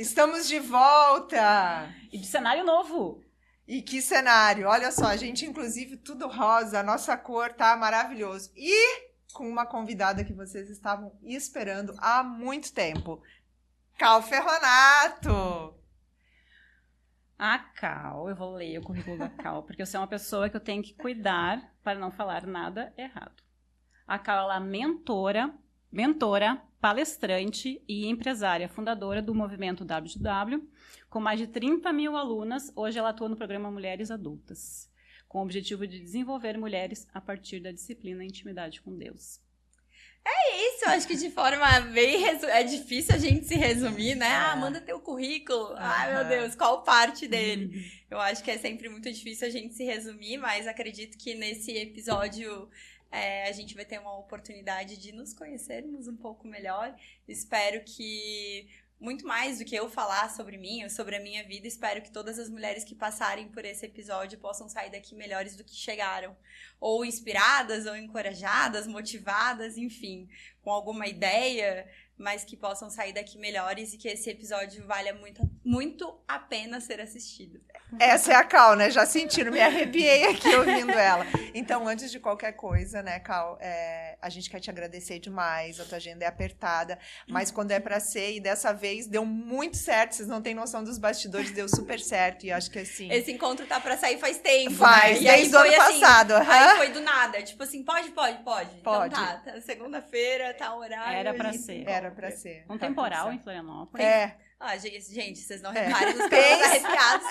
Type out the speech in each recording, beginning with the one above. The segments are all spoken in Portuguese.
Estamos de volta! E de cenário novo. E que cenário! Olha só, a gente inclusive tudo rosa, a nossa cor tá maravilhoso. E com uma convidada que vocês estavam esperando há muito tempo. Cal Ferronato! A Cal, eu vou ler o currículo da Cal, porque eu sou uma pessoa que eu tenho que cuidar para não falar nada errado. A Cal, ela é mentora, palestrante e empresária, fundadora do movimento WW, com mais de 30 mil alunas. Hoje ela atua no programa Mulheres Adultas, com o objetivo de desenvolver mulheres a partir da disciplina Intimidade com Deus. Isso, eu acho que de forma bem... É difícil a gente se resumir, né? Ah, manda teu currículo. Ai, meu Deus, qual parte dele? Eu acho que é sempre muito difícil a gente se resumir, mas acredito que nesse episódio a gente vai ter uma oportunidade de nos conhecermos um pouco melhor. Espero que... Muito mais do que eu falar sobre mim ou sobre a minha vida, espero que todas as mulheres que passarem por esse episódio possam sair daqui melhores do que chegaram. Ou inspiradas, ou encorajadas, motivadas, enfim, com alguma ideia, mas que possam sair daqui melhores e que esse episódio valha muito a pena ser assistido. Essa é a Cal, né? Já sentiram, me arrepiei aqui ouvindo ela. Então, antes de qualquer coisa, né, Cal, a gente quer te agradecer demais, a tua agenda é apertada, mas quando é pra ser, e dessa vez deu muito certo, vocês não têm noção dos bastidores, deu super certo, e acho que assim... Esse encontro tá pra sair faz tempo, Faz, né? desde o ano passado. Aí foi do nada, tipo assim, pode. Pode. Então tá segunda-feira, tá o horário. Era pra ser. Era pra ser. Um temporal em Florianópolis. Ah, gente, vocês não reparem nos cabelos arrepiados.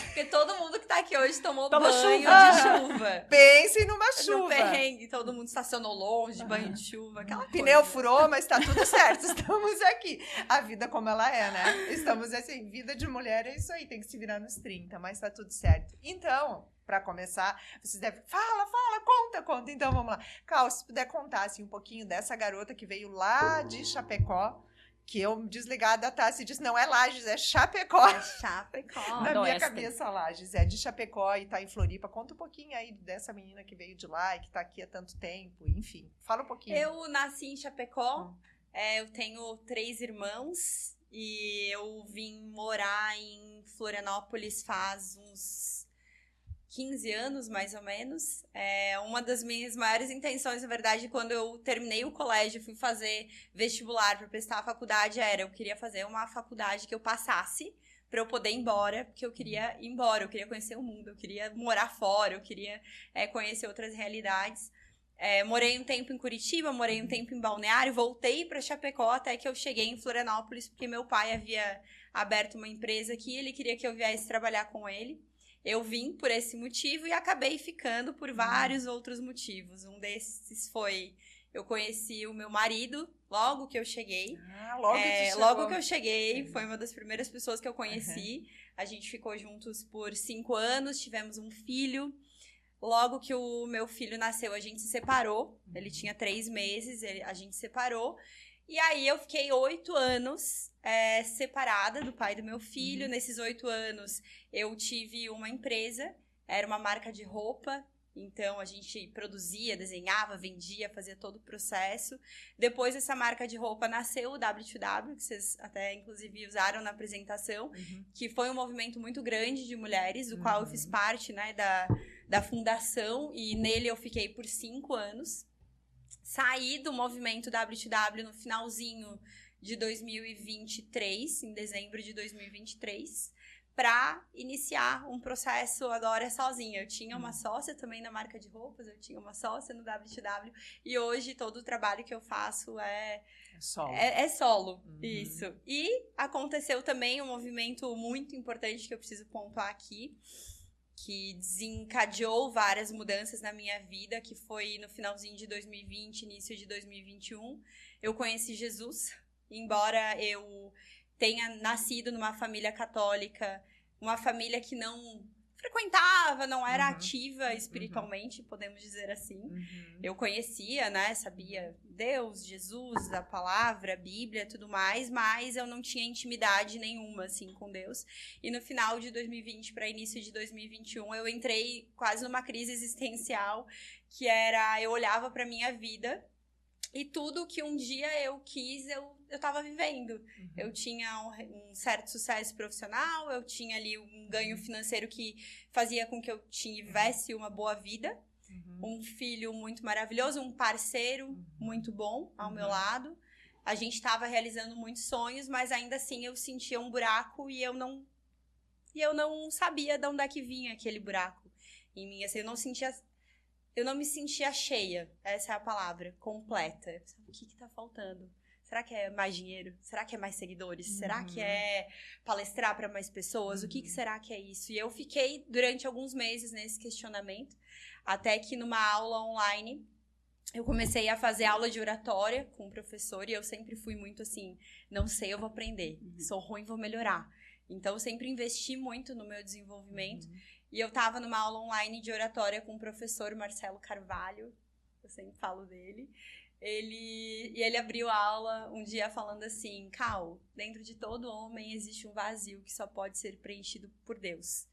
Porque todo mundo que tá aqui hoje tomou banho de chuva. Pensem numa chuva. No perrengue, todo mundo estacionou longe de banho de chuva, aquela coisa. Pneu furou, mas tá tudo certo. Estamos aqui. A vida como ela é, né? Estamos assim, vida de mulher é isso aí, tem que se virar nos 30, mas tá tudo certo. Então, pra começar, vocês devem... Fala, conta. Então, vamos lá. Cal, se puder contar assim, um pouquinho dessa garota que veio lá de Chapecó, que eu, desligada, tá? Se disse, não é Lages, é Chapecó. É Chapecó. Na minha cabeça, Lages é de Chapecó e tá em Floripa. Conta um pouquinho aí dessa menina que veio de lá e que tá aqui há tanto tempo. Enfim, fala um pouquinho. Eu nasci em Chapecó. Eu tenho 3 irmãos e eu vim morar em Florianópolis faz uns 15 anos, mais ou menos. Uma das minhas maiores intenções, na verdade, quando eu terminei o colégio, fui fazer vestibular para prestar a faculdade, eu queria fazer uma faculdade que eu passasse para eu poder ir embora, porque eu queria ir embora, eu queria conhecer o mundo, eu queria morar fora, eu queria conhecer outras realidades. Morei um tempo em Curitiba, morei um tempo em Balneário, voltei para Chapecó até que eu cheguei em Florianópolis, porque meu pai havia aberto uma empresa aqui, ele queria que eu viesse trabalhar com ele. Eu vim por esse motivo e acabei ficando por vários outros motivos. Um desses foi, eu conheci o meu marido logo que eu cheguei. Logo que eu cheguei, foi uma das primeiras pessoas que eu conheci. A gente ficou juntos por 5 anos, tivemos um filho. Logo que o meu filho nasceu, a gente se separou. Ele tinha 3 meses, a gente separou. E aí eu fiquei 8 anos separada do pai do meu filho. Nesses 8 anos eu tive uma empresa, era uma marca de roupa. Então a gente produzia, desenhava, vendia, fazia todo o processo. Depois dessa marca de roupa nasceu o W2W, que vocês até inclusive usaram na apresentação, que foi um movimento muito grande de mulheres, do qual eu fiz parte, né, da fundação, e nele eu fiquei por 5 anos. Saí do movimento W2W no finalzinho de 2023, em dezembro de 2023, para iniciar um processo agora sozinha. Eu tinha uma sócia também na marca de roupas, eu tinha uma sócia no W2W, e hoje todo o trabalho que eu faço é solo. Isso. E aconteceu também um movimento muito importante que eu preciso pontuar aqui, que desencadeou várias mudanças na minha vida, que foi no finalzinho de 2020, início de 2021. Eu conheci Jesus, embora eu tenha nascido numa família católica, uma família que não frequentava, não era ativa espiritualmente, podemos dizer assim. Eu conhecia, né, sabia Deus, Jesus, a palavra, a Bíblia, tudo mais, mas eu não tinha intimidade nenhuma, assim, com Deus. E no final de 2020 para início de 2021, eu entrei quase numa crise existencial, que era, eu olhava para minha vida E tudo que um dia eu quis, eu tava vivendo. Uhum. Eu tinha um certo sucesso profissional, eu tinha ali um ganho financeiro que fazia com que eu tivesse uma boa vida. Um filho muito maravilhoso, um parceiro muito bom ao meu lado. A gente estava realizando muitos sonhos, mas ainda assim eu sentia um buraco e eu não sabia de onde é que vinha aquele buraco em mim. Assim, eu não me sentia cheia, essa é a palavra, completa. Eu pensava, o que tá faltando? Será que é mais dinheiro? Será que é mais seguidores? Será que é palestrar para mais pessoas? O que será que é isso? E eu fiquei durante alguns meses nesse questionamento, até que numa aula online eu comecei a fazer aula de oratória com o professor, e eu sempre fui muito assim, não sei, eu vou aprender. Sou ruim, vou melhorar. Então eu sempre investi muito no meu desenvolvimento. E eu tava numa aula online de oratória com o professor Marcelo Carvalho, eu sempre falo dele. Ele abriu a aula um dia falando assim, Cal, dentro de todo homem existe um vazio que só pode ser preenchido por Deus.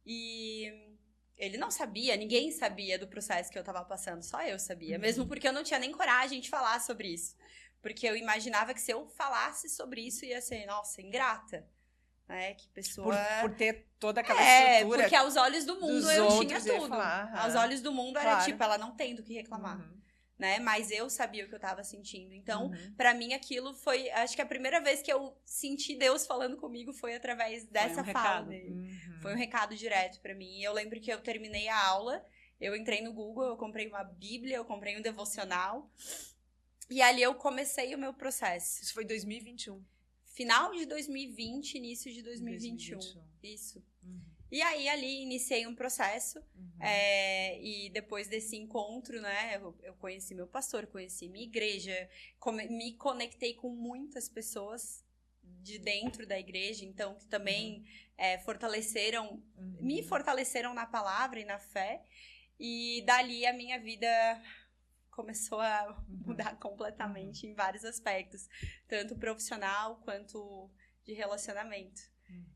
E ele não sabia, ninguém sabia do processo que eu tava passando, só eu sabia. Mesmo porque eu não tinha nem coragem de falar sobre isso. Porque eu imaginava que se eu falasse sobre isso ia ser, nossa, ingrata. Né? Que pessoa... Por ter toda aquela estrutura. Porque aos olhos do mundo eu tinha tudo. Aos olhos do mundo era tipo, ela não tem do que reclamar. Né? Mas eu sabia o que eu tava sentindo. Então, pra mim, aquilo foi... Acho que a primeira vez que eu senti Deus falando comigo foi através dessa fala dele. Foi um recado direto pra mim. E eu lembro que eu terminei a aula, eu entrei no Google, eu comprei uma Bíblia, eu comprei um devocional. E ali eu comecei o meu processo. Isso foi 2021. Final de 2020, início de 2021. Isso. E aí, ali, iniciei um processo. E depois desse encontro, né, eu conheci meu pastor, conheci minha igreja, me conectei com muitas pessoas de dentro da igreja, então, que também fortaleceram, me fortaleceram na palavra e na fé. E dali a minha vida começou a mudar completamente em vários aspectos, tanto profissional quanto de relacionamento.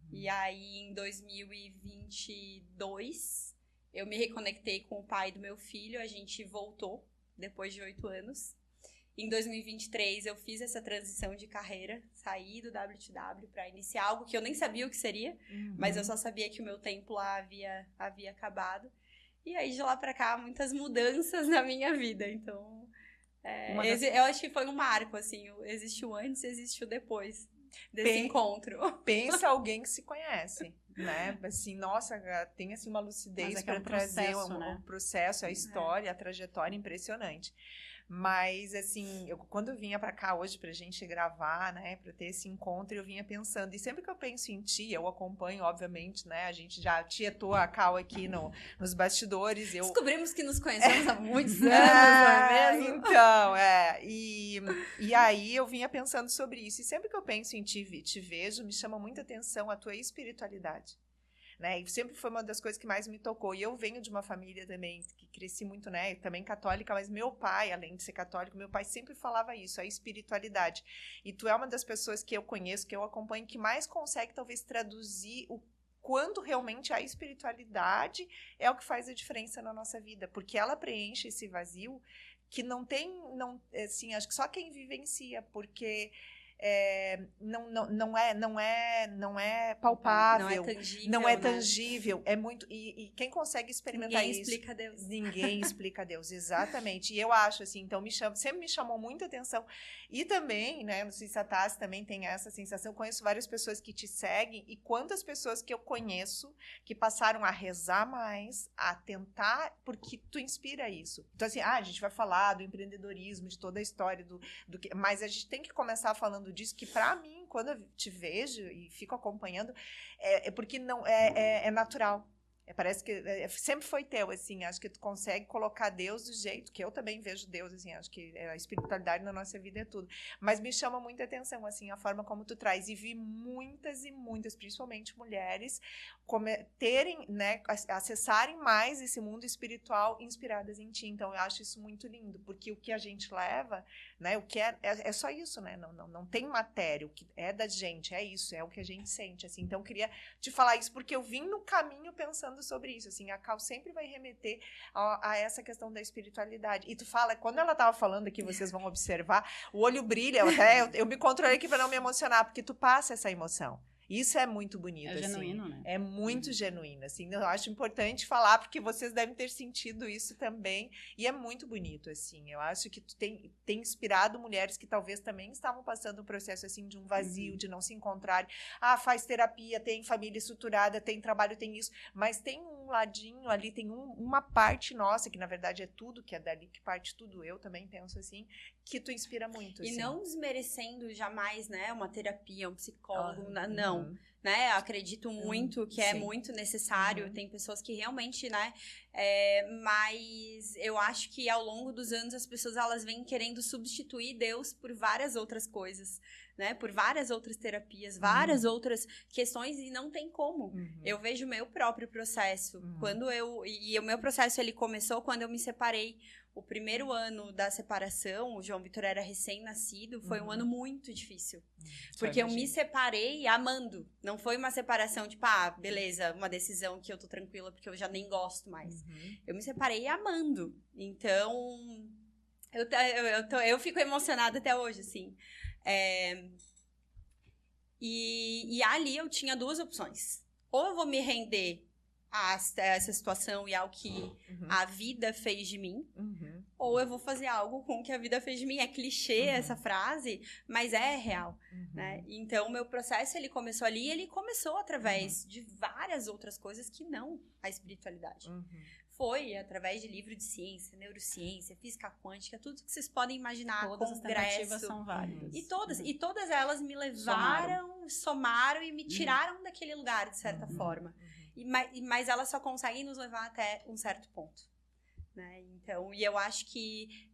E aí, em 2022, eu me reconectei com o pai do meu filho, a gente voltou depois de 8 anos. Em 2023, eu fiz essa transição de carreira, saí do WTW para iniciar algo que eu nem sabia o que seria, mas eu só sabia que o meu tempo lá havia acabado. E aí, de lá pra cá, muitas mudanças na minha vida. Então, eu acho que foi um marco, assim. Existe o antes, existe o depois desse encontro. Pensa alguém que se conhece, né? Assim, nossa, tem assim uma lucidez para trazer o processo, a história, a trajetória impressionante. Mas, assim, quando eu vinha pra cá hoje pra gente gravar, né, pra ter esse encontro, eu vinha pensando, e sempre que eu penso em ti, eu acompanho, obviamente, né, a gente já tietou a Cal aqui nos bastidores. Descobrimos que nos conhecemos há muitos anos, não é mesmo? Então, e aí eu vinha pensando sobre isso, e sempre que eu penso em ti, te vejo, me chama muita atenção a tua espiritualidade. Né? E sempre foi uma das coisas que mais me tocou. E eu venho de uma família também que cresci muito, né? Também católica, mas meu pai, além de ser católico, meu pai sempre falava isso, a espiritualidade. E tu é uma das pessoas que eu conheço, que eu acompanho, que mais consegue talvez traduzir o quanto realmente a espiritualidade é o que faz a diferença na nossa vida, porque ela preenche esse vazio que assim, acho que só quem vivencia, porque não é palpável, não é tangível, é muito, e quem consegue experimentar isso, explica Deus. Ninguém explica Deus, exatamente. E eu acho assim, então sempre me chamou muita atenção. E também, né, não sei se a Tassi também tem essa sensação, eu conheço várias pessoas que te seguem, e quantas pessoas que eu conheço que passaram a rezar mais, a tentar, porque tu inspira isso. Então assim, a gente vai falar do empreendedorismo, de toda a história do que, mas a gente tem que começar falando disso, que pra mim, quando eu te vejo e fico acompanhando, porque não é natural. Parece que sempre foi teu, assim, acho que tu consegue colocar Deus do jeito que eu também vejo Deus, assim, acho que a espiritualidade na nossa vida é tudo. Mas me chama muita atenção, assim, a forma como tu traz, e vi muitas e muitas, principalmente mulheres, terem, né, acessarem mais esse mundo espiritual inspiradas em ti. Então, eu acho isso muito lindo, porque o que a gente leva, né, o que é só isso, né, não tem matéria, o que é da gente, é isso, é o que a gente sente, assim. Então, eu queria te falar isso, porque eu vim no caminho pensando falando sobre isso, assim, a Cal sempre vai remeter a essa questão da espiritualidade. E tu fala, quando ela tava falando aqui, vocês vão observar, o olho brilha, eu me controlei aqui para não me emocionar, porque tu passa essa emoção. Isso é muito bonito, É assim. genuíno, né? É muito genuíno, assim. Eu acho importante falar, porque vocês devem ter sentido isso também. E é muito bonito, assim. Eu acho que tu tem inspirado mulheres que talvez também estavam passando um processo, assim, de um vazio, de não se encontrarem. Ah, faz terapia, tem família estruturada, tem trabalho, tem isso. Mas tem um ladinho ali, tem uma parte nossa, que na verdade é tudo que é dali, que parte tudo, eu também penso assim, que tu inspira muito, assim. E não desmerecendo jamais, né, uma terapia, um psicólogo, Uhum. não, né, acredito muito que é Sim. muito necessário, tem pessoas que realmente, né, mas eu acho que ao longo dos anos as pessoas, elas vêm querendo substituir Deus por várias outras coisas, né, por várias outras terapias, várias outras questões, e não tem como. Eu vejo o meu próprio processo, e o meu processo, ele começou quando eu me separei. O primeiro ano da separação, o João Vitor era recém-nascido, foi um ano muito difícil. Porque eu me separei amando. Não foi uma separação tipo, beleza, uma decisão que eu tô tranquila porque eu já nem gosto mais. Eu me separei amando. Então, eu fico emocionada até hoje, assim. E ali eu tinha duas opções. Ou eu vou me render a essa situação e ao que a vida fez de mim, ou eu vou fazer algo com o que a vida fez de mim. É clichê essa frase, mas é real, né? Então, o meu processo, ele começou ali, e ele começou através de várias outras coisas que não a espiritualidade. Foi através de livro de ciência, neurociência, física quântica, tudo que vocês podem imaginar, todas congresso. As tentativas são válidas. E todas elas me levaram, somaram e me tiraram daquele lugar, de certa forma. Mas elas só conseguem nos levar até um certo ponto, né? Então, e eu acho que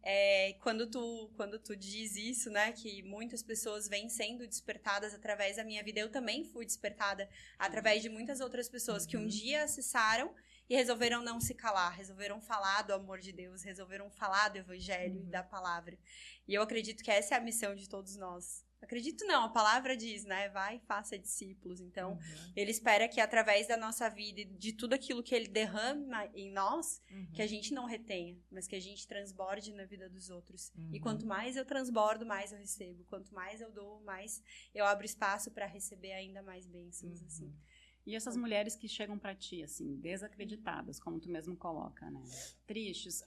quando tu diz isso, né, que muitas pessoas vêm sendo despertadas através da minha vida, eu também fui despertada através de muitas outras pessoas que um dia acessaram e resolveram não se calar, resolveram falar do amor de Deus, resolveram falar do evangelho e da palavra. E eu acredito que essa é a missão de todos nós. Acredito não, a palavra diz, né? Vai e faça discípulos. Então, ele espera que através da nossa vida e de tudo aquilo que ele derrama em nós, que a gente não retenha, mas que a gente transborde na vida dos outros. E quanto mais eu transbordo, mais eu recebo. Quanto mais eu dou, mais eu abro espaço para receber ainda mais bênçãos, assim. E essas mulheres que chegam pra ti, assim, desacreditadas, como tu mesmo coloca, né? Tristes,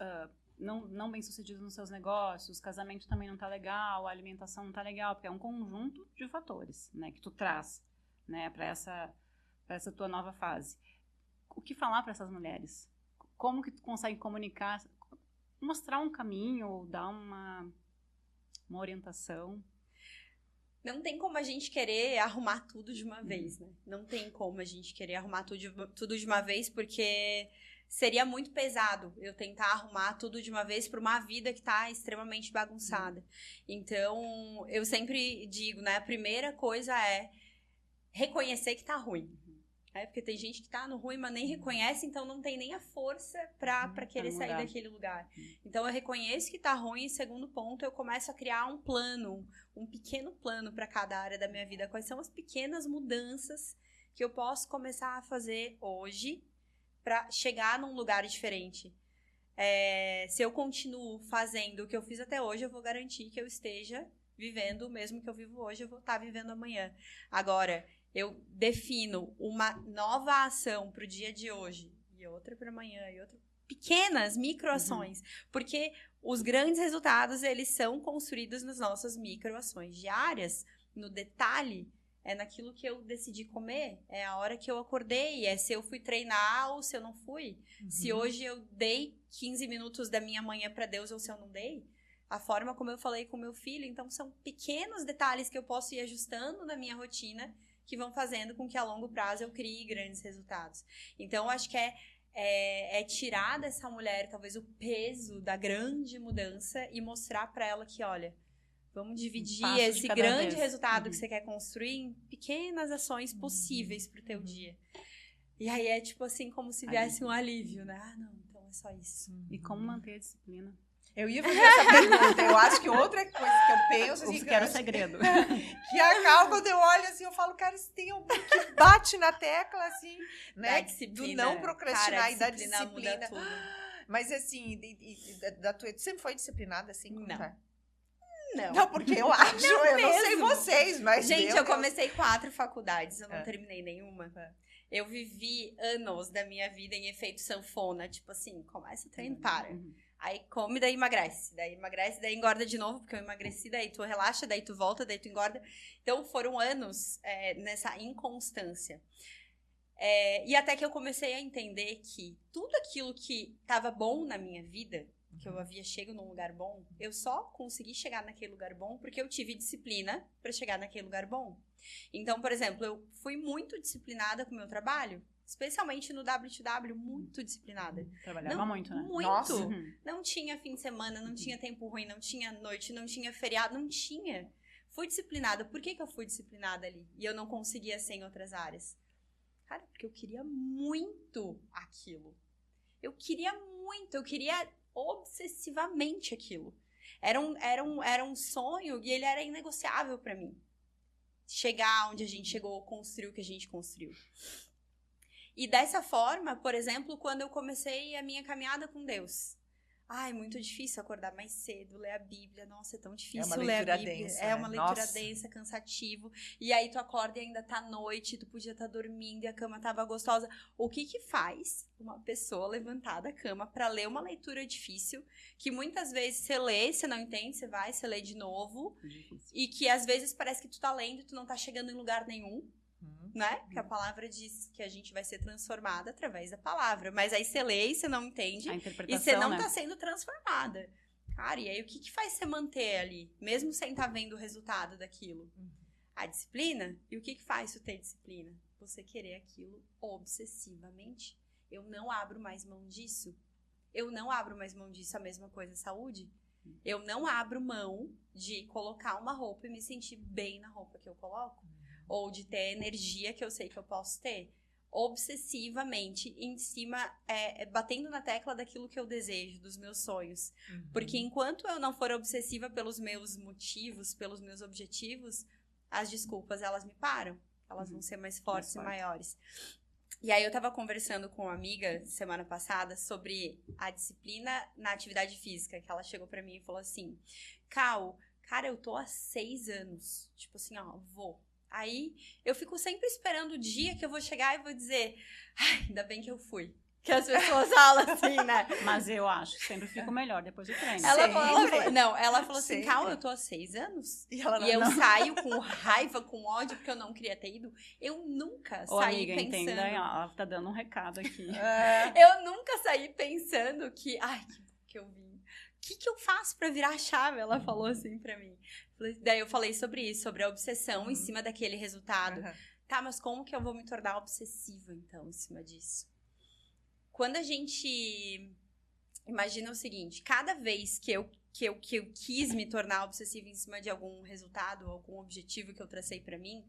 não bem sucedidos nos seus negócios, o casamento também não tá legal, a alimentação não tá legal, porque é um conjunto de fatores, né, que tu traz, né, para essa tua nova fase. O que falar para essas mulheres? Como que tu consegue comunicar, mostrar um caminho, dar uma orientação? Não tem como a gente querer arrumar tudo de uma vez, né? Não tem como a gente querer arrumar tudo de uma vez, porque seria muito pesado eu tentar arrumar tudo de uma vez para uma vida que está extremamente bagunçada. Então, eu sempre digo, né? A primeira coisa é reconhecer que tá ruim. Porque tem gente que tá no ruim, mas nem reconhece, então não tem nem a força pra querer sair daquele lugar. Então, eu reconheço que tá ruim, e segundo ponto, eu começo a criar um plano, um pequeno plano para cada área da minha vida. Quais são as pequenas mudanças que eu posso começar a fazer hoje para chegar num lugar diferente? Se eu continuo fazendo o que eu fiz até hoje, eu vou garantir que eu esteja vivendo o mesmo que eu vivo hoje, eu vou estar vivendo amanhã. Agora, eu defino uma nova ação para o dia de hoje, e outra para amanhã, e outra... Pequenas, microações. Porque os grandes resultados, eles são construídos nas nossas microações diárias, no detalhe. É naquilo que eu decidi comer, é a hora que eu acordei, é se eu fui treinar ou se eu não fui. Se hoje eu dei 15 minutos da minha manhã para Deus ou se eu não dei. A forma como eu falei com meu filho. Então, são pequenos detalhes que eu posso ir ajustando na minha rotina, que vão fazendo com que a longo prazo eu crie grandes resultados. Então, eu acho que é tirar dessa mulher, talvez, o peso da grande mudança e mostrar para ela que, olha, vamos dividir esse grande resultado que você quer construir em pequenas ações possíveis pro teu dia. E aí é tipo assim, como se viesse um alívio, né? Não, então é só isso. E como manter a disciplina? Eu ia fazer essa pergunta. Eu acho que outra coisa que eu penso... Assim, que era o segredo. Que a Cal, quando eu olho assim, eu falo, cara, se tem alguém que bate na tecla, assim, né? Do não procrastinar, cara, e da disciplina. Muda tudo. Mas assim, tu sempre foi disciplinada assim? Como não. Tá? Não. Não, porque eu acho, eu não sei vocês, mas... Gente, eu comecei 4 faculdades, eu não terminei nenhuma. Eu vivi anos da minha vida em efeito sanfona, tipo assim, começa o treino, para. Aí come, daí emagrece, daí engorda de novo, porque eu emagreci, daí tu relaxa, daí tu volta, daí tu engorda. Então foram anos nessa inconstância. E até que eu comecei a entender que tudo aquilo que estava bom na minha vida, que eu havia chegado num lugar bom, eu só consegui chegar naquele lugar bom porque eu tive disciplina para chegar naquele lugar bom. Então, por exemplo, eu fui muito disciplinada com o meu trabalho, especialmente no W2W, muito disciplinada. Trabalhava muito, né? Muito. Nossa. Não tinha fim de semana, não tinha tempo ruim, não tinha noite, não tinha feriado, não tinha. Fui disciplinada. Por que eu fui disciplinada ali? E eu não conseguia ser em outras áreas? Cara, porque eu queria muito aquilo. Eu queria obsessivamente aquilo. Era um sonho e ele era inegociável pra mim. Chegar onde a gente chegou, construir o que a gente construiu. E dessa forma, por exemplo, quando eu comecei a minha caminhada com Deus. Ai, muito difícil acordar mais cedo, ler a Bíblia. Nossa, é tão difícil ler a Bíblia. Densa, é uma leitura densa, cansativo. E aí tu acorda e ainda tá noite, tu podia estar dormindo e a cama tava gostosa. O que faz uma pessoa levantar da cama pra ler uma leitura difícil, que muitas vezes você lê, você não entende, você lê de novo. E que às vezes parece que tu tá lendo e tu não tá chegando em lugar nenhum. Né? Porque a palavra diz que a gente vai ser transformada através da palavra. Mas aí você lê e você não entende. E você não tá sendo transformada. Cara, e aí o que faz você manter ali? Mesmo sem estar vendo o resultado daquilo? A disciplina. E o que faz você ter disciplina? Você querer aquilo obsessivamente. Eu não abro mais mão disso. A mesma coisa, saúde. Eu não abro mão de colocar uma roupa e me sentir bem na roupa que eu coloco. Ou de ter a energia que eu sei que eu posso ter. Obsessivamente, em cima, batendo na tecla daquilo que eu desejo, dos meus sonhos. Porque enquanto eu não for obsessiva pelos meus motivos, pelos meus objetivos, as desculpas, elas me param. Elas vão ser mais fortes e maiores. E aí eu tava conversando com uma amiga semana passada sobre a disciplina na atividade física, que ela chegou pra mim e falou assim, Cal, cara, eu tô há 6 anos, tipo assim, ó, vou. Aí, eu fico sempre esperando o dia que eu vou chegar e vou dizer, ai, ainda bem que eu fui. Que as pessoas falam assim, né? Mas eu acho que sempre fico melhor depois do treino. Ela falou assim, Sempre. Cal, eu tô há 6 anos. E eu saio com raiva, com ódio, porque eu não queria ter ido. Eu nunca saí amiga, pensando... Entenda, ela tá dando um recado aqui. Eu nunca saí pensando que, ai, que eu vim. O que eu faço pra virar a chave? Ela falou assim pra mim. Daí eu falei sobre isso, sobre a obsessão em cima daquele resultado. Tá, mas como que eu vou me tornar obsessiva, então, em cima disso? Quando a gente imagina o seguinte, cada vez que eu quis me tornar obsessiva em cima de algum resultado, algum objetivo que eu tracei pra mim,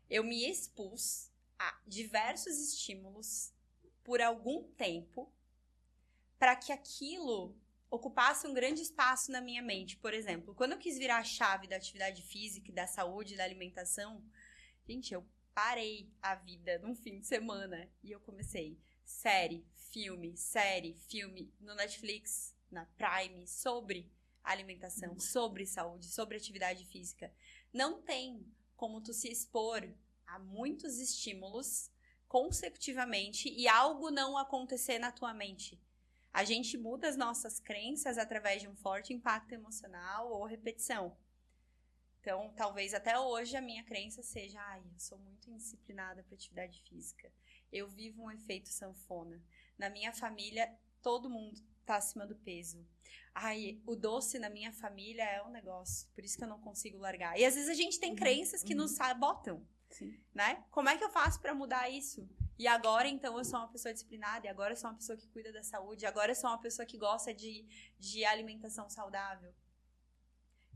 eu me expus a diversos estímulos por algum tempo para que aquilo ocupasse um grande espaço na minha mente. Por exemplo, quando eu quis virar a chave da atividade física, da saúde, da alimentação, gente, eu parei a vida num fim de semana e eu comecei série, filme no Netflix, na Prime, sobre alimentação, sobre saúde, sobre atividade física. Não tem como tu se expor a muitos estímulos consecutivamente e algo não acontecer na tua mente. A gente muda as nossas crenças através de um forte impacto emocional ou repetição. Então, talvez até hoje a minha crença seja, eu sou muito indisciplinada para atividade física. Eu vivo um efeito sanfona. Na minha família, todo mundo tá acima do peso. O doce na minha família é um negócio, por isso que eu não consigo largar. E às vezes a gente tem crenças que nos sabotam, né? Como é que eu faço para mudar isso? E agora, então, eu sou uma pessoa disciplinada, e agora eu sou uma pessoa que cuida da saúde, agora eu sou uma pessoa que gosta de alimentação saudável.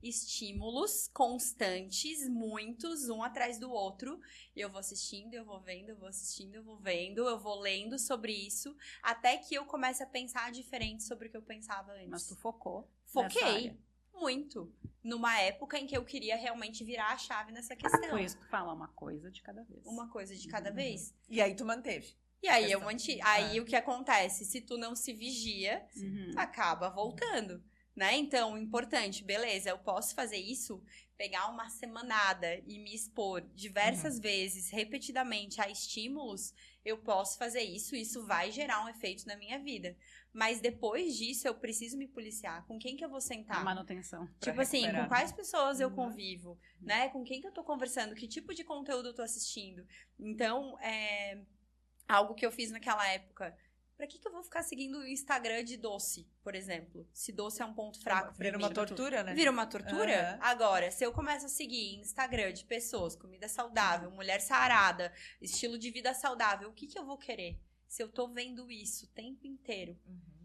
estímulos constantes, muitos, um atrás do outro. E eu vou assistindo, eu vou vendo, eu vou assistindo, eu vou vendo, eu vou lendo sobre isso, até que eu comece a pensar diferente sobre o que eu pensava antes. Mas tu focou. Foquei muito numa época em que eu queria realmente virar a chave nessa questão. Por isso que tu fala uma coisa de cada vez. Uma coisa de cada vez. E aí tu manteve. E aí eu mantive. Aí o que acontece? Se tu não se vigia, Uhum. acaba voltando, né? Então, importante, beleza, eu posso fazer isso, pegar uma semanada e me expor diversas vezes, repetidamente, a estímulos, eu posso fazer isso vai gerar um efeito na minha vida. Mas depois disso, eu preciso me policiar. Com quem que eu vou sentar? A manutenção. Tipo assim, recuperar. com quais pessoas eu convivo, né? Com quem que eu tô conversando? Que tipo de conteúdo eu tô assistindo? Então, algo que eu fiz naquela época. Pra que eu vou ficar seguindo o Instagram de doce, por exemplo? Se doce é um ponto fraco pra Vira mim. uma tortura, né? Vira uma tortura? Agora, se eu começo a seguir Instagram de pessoas, comida saudável, mulher sarada, estilo de vida saudável, o que eu vou querer? Se eu tô vendo isso o tempo inteiro,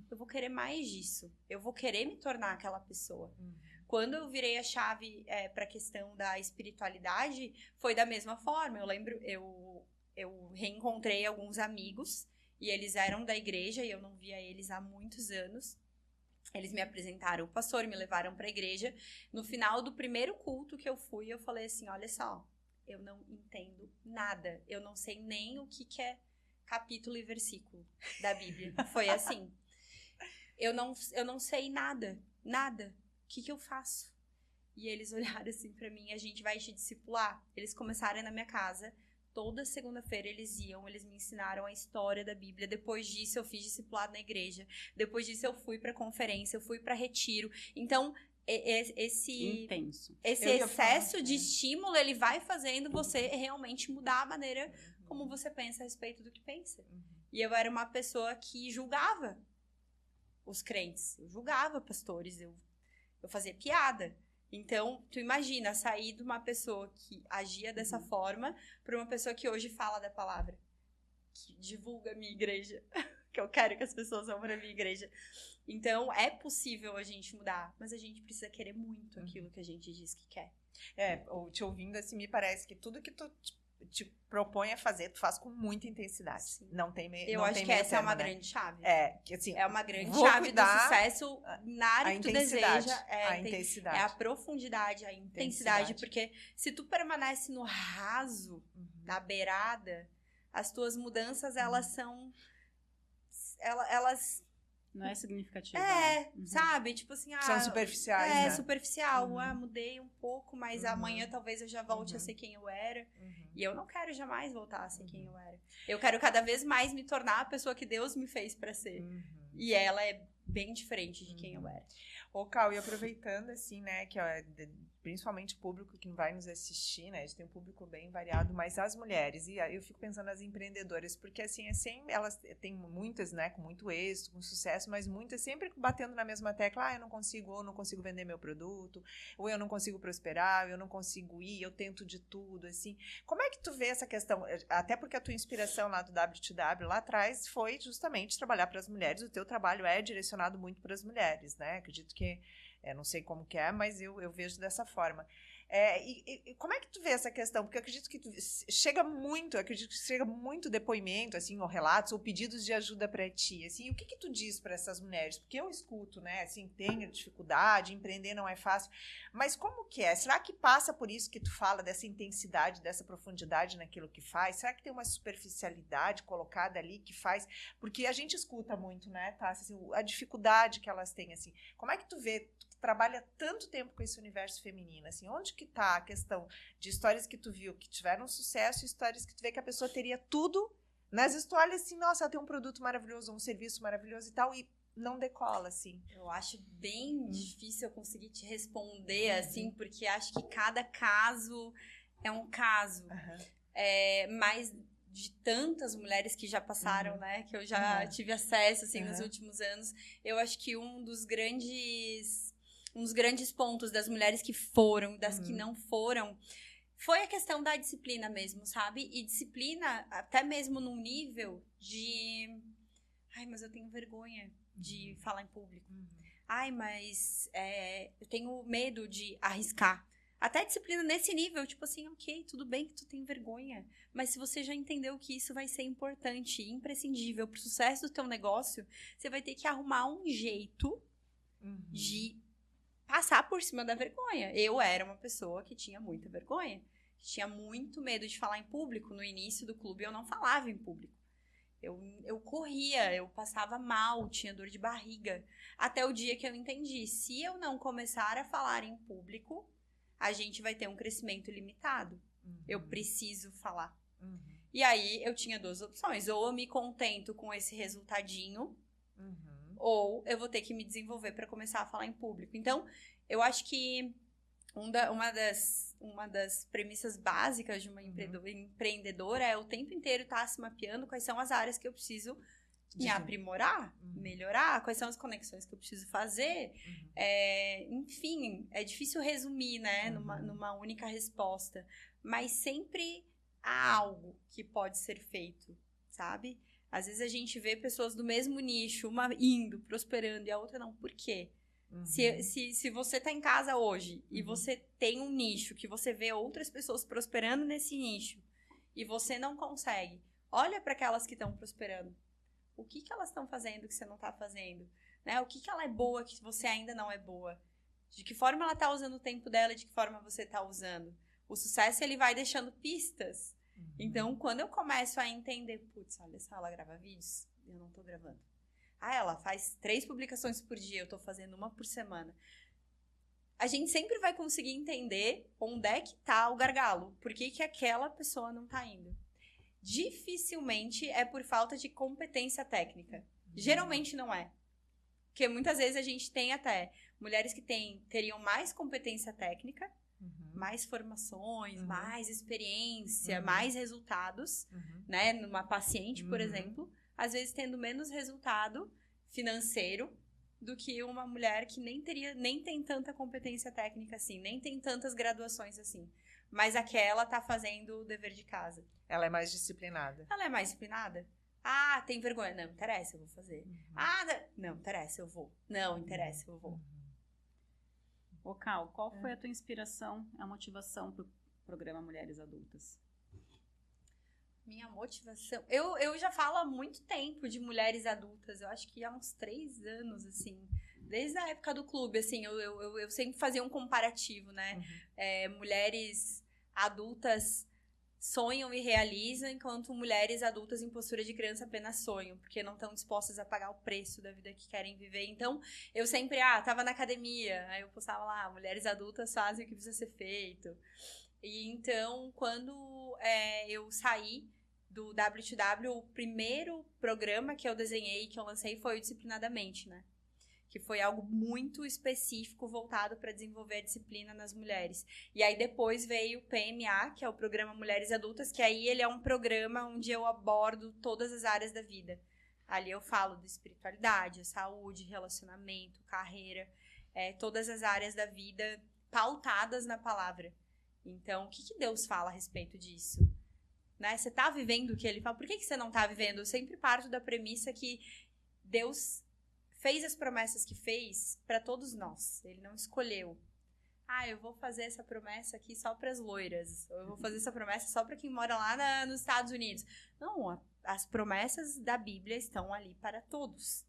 eu vou querer mais disso. Eu vou querer me tornar aquela pessoa. Quando eu virei a chave pra questão da espiritualidade, foi da mesma forma. Eu lembro, eu reencontrei alguns amigos e eles eram da igreja e eu não via eles há muitos anos. Eles me apresentaram o pastor, me levaram pra igreja. No final do primeiro culto que eu fui, eu falei assim, olha só, eu não entendo nada. Eu não sei nem o que é capítulo e versículo da Bíblia. Foi assim. Eu não sei nada. Nada. O que eu faço? E eles olharam assim pra mim, a gente vai te discipular. Eles começaram a ir na minha casa. Toda segunda-feira eles me ensinaram a história da Bíblia. Depois disso eu fiz discipulado na igreja. Depois disso eu fui pra conferência, eu fui pra retiro. Então, esse Intenso. Esse excesso de estímulo, ele vai fazendo você realmente mudar a maneira como você pensa a respeito do que pensa. E eu era uma pessoa que julgava os crentes. Eu julgava pastores, eu fazia piada. Então, tu imagina sair de uma pessoa que agia dessa forma para uma pessoa que hoje fala da palavra, que divulga a minha igreja, que eu quero que as pessoas vão para a minha igreja. Então, é possível a gente mudar, mas a gente precisa querer muito aquilo que a gente diz que quer. Ou te ouvindo assim, me parece que tudo que tu te propõe a fazer, tu faz com muita intensidade. Sim. Não tem meio Eu acho que essa é uma grande chave. Que assim, É uma grande vou chave do cuidar sucesso na área que tu deseja. a intensidade. É a profundidade, a intensidade. Porque se tu permanece no raso, na beirada, as tuas mudanças, elas são... Elas... Não é significativo. né? Sabe? Tipo assim... São superficiais, né? Superficial. Mudei um pouco, mas amanhã talvez eu já volte a ser quem eu era. E eu não quero jamais voltar a ser quem eu era. Eu quero cada vez mais me tornar a pessoa que Deus me fez pra ser. E ela é bem diferente de quem eu era. Ô, Cal, e aproveitando, assim, né, que principalmente o público que vai nos assistir, né, a gente tem um público bem variado, mas as mulheres, e eu fico pensando nas empreendedoras, porque, assim, elas têm muitas, né, com muito êxito, com sucesso, mas muitas sempre batendo na mesma tecla, eu não consigo, ou não consigo vender meu produto, ou eu não consigo prosperar, ou eu não consigo ir, eu tento de tudo, assim. Como é que tu vê essa questão? Até porque a tua inspiração lá do W2W, lá atrás, foi justamente trabalhar para as mulheres, o teu trabalho é direcionado muito para as mulheres, né, acredito que não sei como que é, mas eu vejo dessa forma. E como é que tu vê essa questão? Porque eu acredito que chega muito depoimento, assim, ou relatos, ou pedidos de ajuda para ti, assim, o que tu diz para essas mulheres? Porque eu escuto, né, assim, tenho dificuldade, empreender não é fácil, mas como que é? Será que passa por isso que tu fala, dessa intensidade, dessa profundidade naquilo que faz? Será que tem uma superficialidade colocada ali que faz? Porque a gente escuta muito, né, tá? Assim, a dificuldade que elas têm, assim, como é que tu vê? Trabalha tanto tempo com esse universo feminino, assim, onde que tá a questão de histórias que tu viu que tiveram sucesso e histórias que tu vê que a pessoa teria tudo nas histórias, assim, nossa, ela tem um produto maravilhoso, um serviço maravilhoso e tal, e não decola, assim. Eu acho bem difícil eu conseguir te responder, assim, porque acho que cada caso é um caso. Mas de tantas mulheres que já passaram, né, que eu já tive acesso, assim, nos últimos anos, eu acho que um dos grandes pontos das mulheres que foram, das que não foram, foi a questão da disciplina mesmo, sabe? E disciplina até mesmo num nível de... Ai, mas eu tenho vergonha de falar em público. Ai, mas eu tenho medo de arriscar. Até disciplina nesse nível, tipo assim, ok, tudo bem que tu tem vergonha, mas se você já entendeu que isso vai ser importante e imprescindível pro sucesso do teu negócio, você vai ter que arrumar um jeito de passar por cima da vergonha. Eu era uma pessoa que tinha muita vergonha, tinha muito medo de falar em público. No início do clube eu não falava em público. Eu corria, eu passava mal, tinha dor de barriga. Até o dia que eu entendi, se eu não começar a falar em público, a gente vai ter um crescimento limitado. Eu preciso falar. E aí eu tinha duas opções. Ou eu me contento com esse resultadinho, ou eu vou ter que me desenvolver para começar a falar em público. Então, eu acho que uma das premissas básicas de uma empreendedora é o tempo inteiro estar se mapeando quais são as áreas que eu preciso me aprimorar, melhorar, quais são as conexões que eu preciso fazer. Enfim, é difícil resumir, né, numa única resposta, mas sempre há algo que pode ser feito, sabe? Às vezes a gente vê pessoas do mesmo nicho, uma indo, prosperando e a outra não. Por quê? Se você tá em casa hoje e você tem um nicho que você vê outras pessoas prosperando nesse nicho e você não consegue, olha para aquelas que estão prosperando. O que elas estão fazendo que você não tá fazendo? Né? O que ela é boa que você ainda não é boa? De que forma ela tá usando o tempo dela e de que forma você tá usando? O sucesso, ele vai deixando pistas. Então, quando eu começo a entender, putz, olha só, ela grava vídeos, eu não tô gravando. Ah, ela faz 3 publicações por dia, eu tô fazendo 1 por semana. A gente sempre vai conseguir entender onde é que tá o gargalo. Por que aquela pessoa não tá indo? Dificilmente é por falta de competência técnica. Geralmente não é. Porque muitas vezes a gente tem até mulheres que teriam mais competência técnica, mais formações, mais experiência, mais resultados, né? Numa paciente, por exemplo, às vezes tendo menos resultado financeiro do que uma mulher que nem tem tanta competência técnica assim, nem tem tantas graduações assim. Mas aquela tá fazendo o dever de casa. Ela é mais disciplinada. Ela é mais disciplinada? Ah, tem vergonha. Não, interessa, eu vou fazer. Ah, não, interessa, eu vou. Não, interessa, eu vou. Ô, Cal, qual foi a tua inspiração, a motivação pro programa Mulheres Adultas? Minha motivação... Eu já falo há muito tempo de mulheres adultas. Eu acho que há uns 3 anos, assim. Desde a época do clube, assim. Eu sempre fazia um comparativo, né? Mulheres adultas sonham e realizam, enquanto mulheres adultas em postura de criança apenas sonham, porque não estão dispostas a pagar o preço da vida que querem viver. Então, eu sempre, tava na academia, aí eu postava lá, mulheres adultas fazem o que precisa ser feito. E então, quando eu saí do W2W, o primeiro programa que eu desenhei, que eu lancei, foi o Disciplinadamente, né? Que foi algo muito específico voltado para desenvolver a disciplina nas mulheres. E aí depois veio o PMA, que é o Programa Mulheres Adultas, que aí ele é um programa onde eu abordo todas as áreas da vida. Ali eu falo de espiritualidade, saúde, relacionamento, carreira, todas as áreas da vida pautadas na palavra. Então, o que Deus fala a respeito disso? Né? Você está vivendo o que ele fala? Por que você não está vivendo? Eu sempre parto da premissa que Deus fez as promessas que fez para todos nós. Ele não escolheu. Eu vou fazer essa promessa aqui só para as loiras. Ou eu vou fazer essa promessa só para quem mora lá nos Estados Unidos. Não, as promessas da Bíblia estão ali para todos.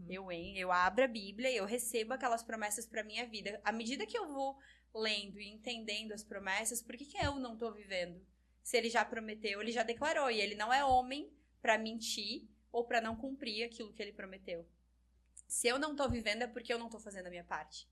Eu abro a Bíblia e eu recebo aquelas promessas para minha vida. À medida que eu vou lendo e entendendo as promessas, por que eu não estou vivendo? Se ele já prometeu, ele já declarou. E ele não é homem para mentir ou para não cumprir aquilo que ele prometeu. Se eu não tô vivendo, é porque eu não tô fazendo a minha parte.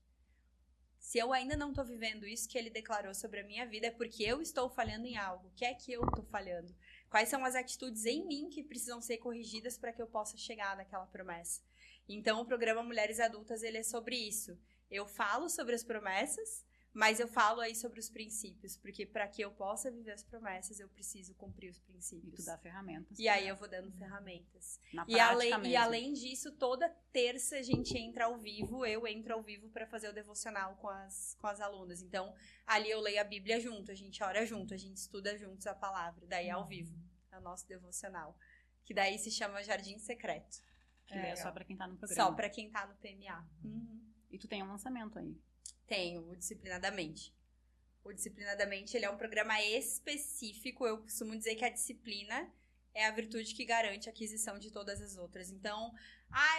Se eu ainda não tô vivendo isso que ele declarou sobre a minha vida, é porque eu estou falhando em algo. O que é que eu tô falhando? Quais são as atitudes em mim que precisam ser corrigidas para que eu possa chegar naquela promessa? Então, o programa Mulheres Adultas, ele é sobre isso. Eu falo sobre as promessas, mas eu falo aí sobre os princípios, porque para que eu possa viver as promessas, eu preciso cumprir os princípios. E tu dá ferramentas. E aí eu vou dando ferramentas. Na prática e além disso, toda terça a gente entra ao vivo, eu entro ao vivo para fazer o devocional com as alunas. Então, ali eu leio a Bíblia junto, a gente ora junto, a gente estuda juntos a palavra. Daí ao vivo, é o nosso devocional. Que daí se chama Jardim Secreto. Que é só para quem tá no programa. Só para quem tá no PMA. E tu tem um lançamento aí. Tenho, o Disciplinadamente. O Disciplinadamente, ele é um programa específico. Eu costumo dizer que a disciplina é a virtude que garante a aquisição de todas as outras. Então,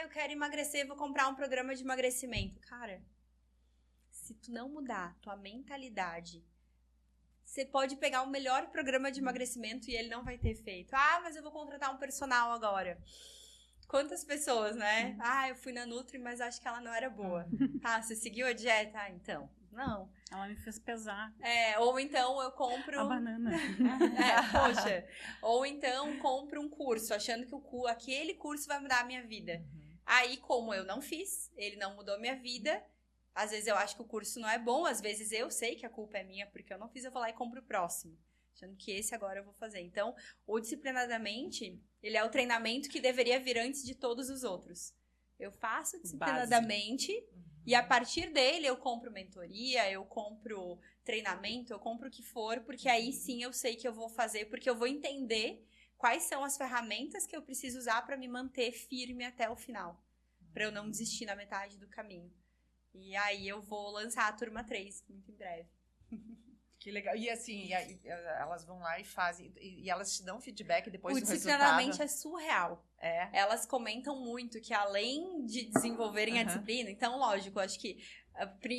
eu quero emagrecer, vou comprar um programa de emagrecimento. Cara, se tu não mudar tua mentalidade, você pode pegar o melhor programa de emagrecimento e ele não vai ter efeito. Mas eu vou contratar um personal agora. Quantas pessoas, né? Eu fui na Nutri, mas acho que ela não era boa. Você seguiu a dieta? Então, não. Ela me fez pesar. Ou então eu compro... A banana. Poxa. Ou então compro um curso, achando que aquele curso vai mudar a minha vida. Aí, como eu não fiz, ele não mudou a minha vida. Às vezes eu acho que o curso não é bom, às vezes eu sei que a culpa é minha porque eu não fiz, eu vou lá e compro o próximo. Achando que esse agora eu vou fazer. Então, o Disciplinadamente, ele é o treinamento que deveria vir antes de todos os outros. Eu faço disciplinadamente e a partir dele eu compro mentoria, eu compro treinamento, eu compro o que for, porque aí sim eu sei que eu vou fazer, porque eu vou entender quais são as ferramentas que eu preciso usar para me manter firme até o final, para eu não desistir na metade do caminho. E aí eu vou lançar a turma 3 muito em breve. Que legal. E assim, elas vão lá e fazem, e elas te dão feedback depois do resultado? O Disciplinadamente é surreal. É. Elas comentam muito que além de desenvolverem a disciplina, então, lógico, acho que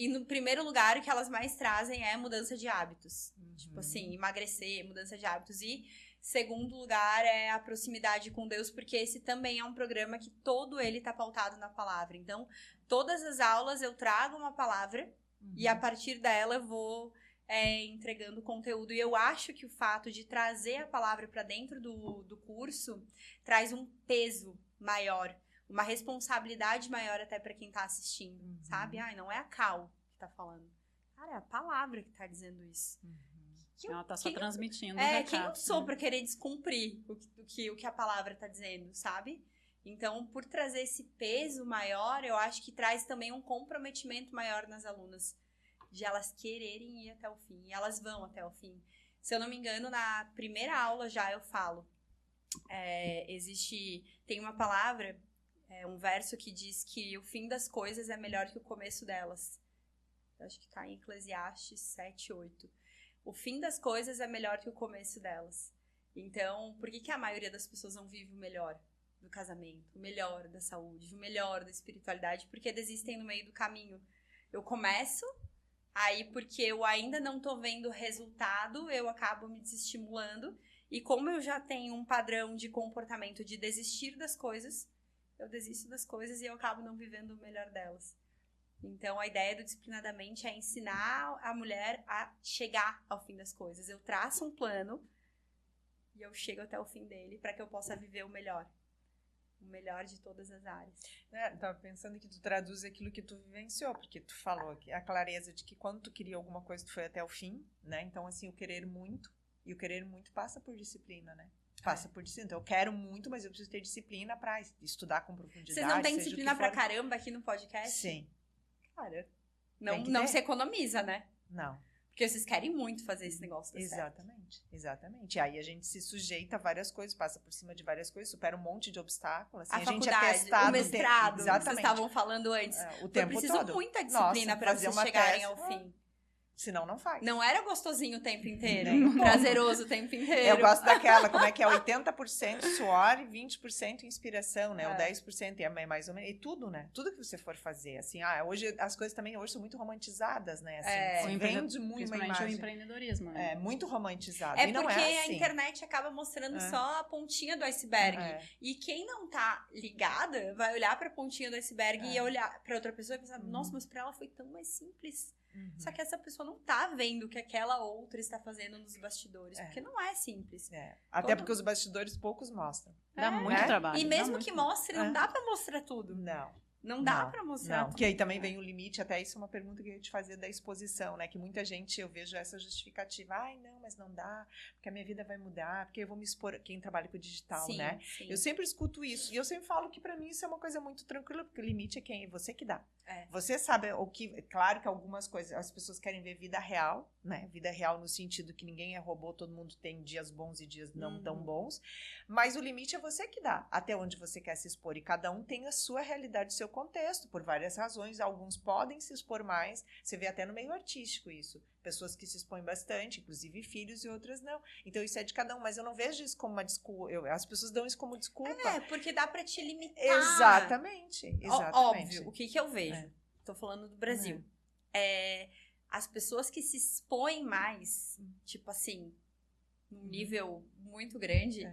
no primeiro lugar o que elas mais trazem é mudança de hábitos. Tipo assim, emagrecer, mudança de hábitos. E segundo lugar é a proximidade com Deus, porque esse também é um programa que todo ele tá pautado na palavra. Então, todas as aulas eu trago uma palavra e a partir dela eu vou entregando conteúdo. E eu acho que o fato de trazer a palavra para dentro do curso traz um peso maior, uma responsabilidade maior até para quem tá assistindo, sabe? Não é a Cal que tá falando. Cara, é a palavra que tá dizendo isso. Ela tá só transmitindo. Quem eu sou para querer descumprir o que a palavra tá dizendo, sabe? Então, por trazer esse peso maior, eu acho que traz também um comprometimento maior nas alunas, de elas quererem ir até o fim, e elas vão até o fim. Se eu não me engano, na primeira aula já eu falo, tem uma palavra, um verso que diz que o fim das coisas é melhor que o começo delas. Eu acho que tá em Eclesiastes 7:8. O fim das coisas é melhor que o começo delas. Então, por que a maioria das pessoas não vive o melhor do casamento, o melhor da saúde, o melhor da espiritualidade? Porque desistem no meio do caminho. Eu começo, aí porque eu ainda não tô vendo resultado, eu acabo me desestimulando. E como eu já tenho um padrão de comportamento de desistir das coisas, eu desisto das coisas e eu acabo não vivendo o melhor delas. Então, a ideia do Disciplinadamente é ensinar a mulher a chegar ao fim das coisas. Eu traço um plano e eu chego até o fim dele para que eu possa viver o melhor de todas as áreas. Tava pensando que tu traduz aquilo que tu vivenciou, porque tu falou que a clareza de que quando tu queria alguma coisa, tu foi até o fim, né? Então, assim, o querer muito, e o querer muito passa por disciplina, né? Passa por disciplina. Então, eu quero muito, mas eu preciso ter disciplina para estudar com profundidade. Vocês não têm disciplina pra caramba aqui no podcast? Sim. Cara, não se economiza, né? Não. Porque vocês querem muito fazer esse negócio dar Exatamente, certo. Exatamente. Aí a gente se sujeita a várias coisas, passa por cima de várias coisas, supera um monte de obstáculos. Assim, a faculdade, a gente é testado, o mestrado, que vocês estavam falando antes. O tempo todo. Eu preciso muita disciplina para vocês chegarem ao fim. Senão não faz. Não era gostosinho o tempo inteiro, prazeroso o tempo inteiro. Eu gosto daquela, como é que é 80% suor e 20% inspiração, né? Ou 10% é mais ou menos, e tudo, né? Tudo que você for fazer, assim, hoje as coisas também hoje são muito romantizadas, né? Assim, vende muito uma imagem. O empreendedorismo, né? Muito romantizado. E não porque assim. A internet acaba mostrando só a pontinha do iceberg. E quem não tá ligada vai olhar pra pontinha do iceberg e olhar pra outra pessoa e pensar, nossa, mas pra ela foi tão mais simples. Só que essa pessoa não tá vendo o que aquela outra está fazendo nos bastidores. Porque não é simples. Até porque os bastidores poucos mostram. Dá muito trabalho. E mesmo que mostre, não dá pra mostrar tudo. Não dá pra mostrar. Porque aí também vem o limite, até isso é uma pergunta que eu ia te fazer da exposição, né? Que muita gente, eu vejo essa justificativa, não, mas não dá, porque a minha vida vai mudar, porque eu vou me expor, quem trabalha com o digital, né? Sim. Eu sempre escuto isso, e eu sempre falo que pra mim isso é uma coisa muito tranquila, porque o limite é você que dá. Você sabe o que, claro que algumas coisas, as pessoas querem ver vida real, né? Vida real no sentido que ninguém é robô, todo mundo tem dias bons e dias não tão bons, mas o limite é você que dá, até onde você quer se expor, e cada um tem a sua realidade, o seu contexto, por várias razões. Alguns podem se expor mais. Você vê até no meio artístico isso. Pessoas que se expõem bastante, inclusive filhos, e outras não. Então, isso é de cada um. Mas eu não vejo isso como uma desculpa. As pessoas dão isso como desculpa. Porque dá pra te limitar. Exatamente. Óbvio. O que eu vejo? Tô falando do Brasil. As pessoas que se expõem mais, tipo assim, num nível muito grande...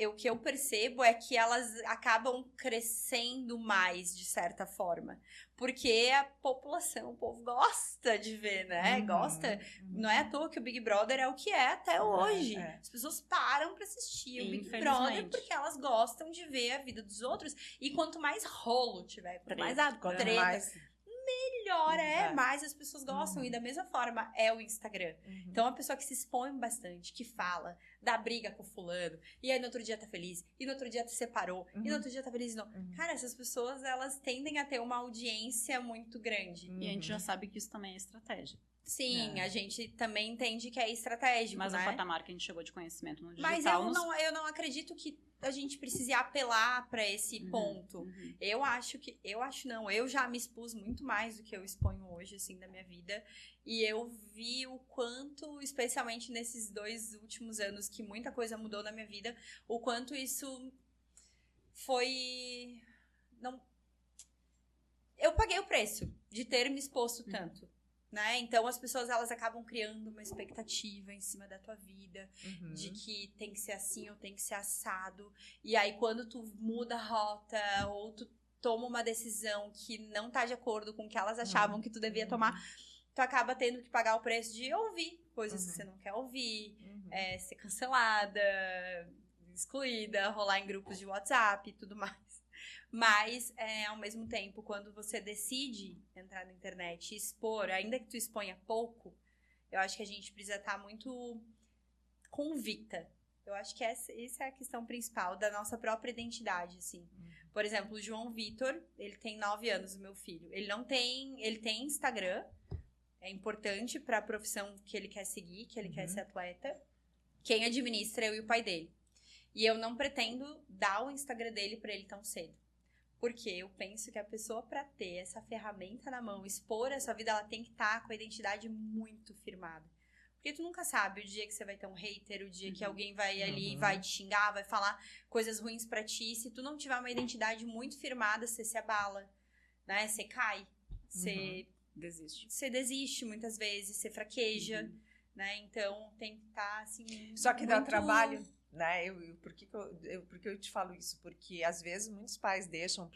O que eu percebo é que elas acabam crescendo mais, de certa forma. Porque a população, o povo gosta de ver, né? Gosta. Não é à toa que o Big Brother é o que é até hoje. As pessoas param pra assistir o Big Brother porque elas gostam de ver a vida dos outros. E quanto mais rolo tiver, quanto mais treta... melhor mais as pessoas gostam. E da mesma forma é o Instagram. Então, a pessoa que se expõe bastante, que fala, dá briga com o fulano, e aí no outro dia tá feliz, e no outro dia te separou, e no outro dia tá feliz não. Cara, essas pessoas, elas tendem a ter uma audiência muito grande. E a gente já sabe que isso também é estratégia. Sim, a gente também entende que é estratégico, mas né? o patamar que a gente chegou de conhecimento no digital... Mas eu não acredito que a gente precise apelar pra esse ponto. Eu já me expus muito mais do que eu exponho hoje, assim, na minha vida. E eu vi o quanto, especialmente nesses 2 últimos anos, que muita coisa mudou na minha vida, o quanto isso foi... Eu paguei o preço de ter me exposto tanto. Né? Então as pessoas elas acabam criando uma expectativa em cima da tua vida, de que tem que ser assim ou tem que ser assado, e aí quando tu muda a rota ou tu toma uma decisão que não tá de acordo com o que elas achavam que tu devia tomar, tu acaba tendo que pagar o preço de ouvir coisas que você não quer ouvir, ser cancelada, excluída, rolar em grupos de WhatsApp e tudo mais. Mas, ao mesmo tempo, quando você decide entrar na internet e expor, ainda que tu exponha pouco, eu acho que a gente precisa estar muito convicta. Eu acho que essa é a questão principal da nossa própria identidade, assim. Por exemplo, o João Vitor, ele tem 9 anos, o meu filho. Ele tem Instagram, é importante para a profissão que ele quer seguir, que ele quer ser atleta. Quem administra é eu e o pai dele. E eu não pretendo dar o Instagram dele para ele tão cedo. Porque eu penso que a pessoa, para ter essa ferramenta na mão, expor a sua vida, ela tem que estar com a identidade muito firmada. Porque tu nunca sabe o dia que você vai ter um hater, o dia que alguém vai ali, vai te xingar, vai falar coisas ruins pra ti. Se tu não tiver uma identidade muito firmada, você se abala, né? Você cai, você desiste. Você desiste muitas vezes, você fraqueja, né? Então tem que estar assim. Só que dá trabalho. Né? Por que eu te falo isso? Porque às vezes muitos pais deixam,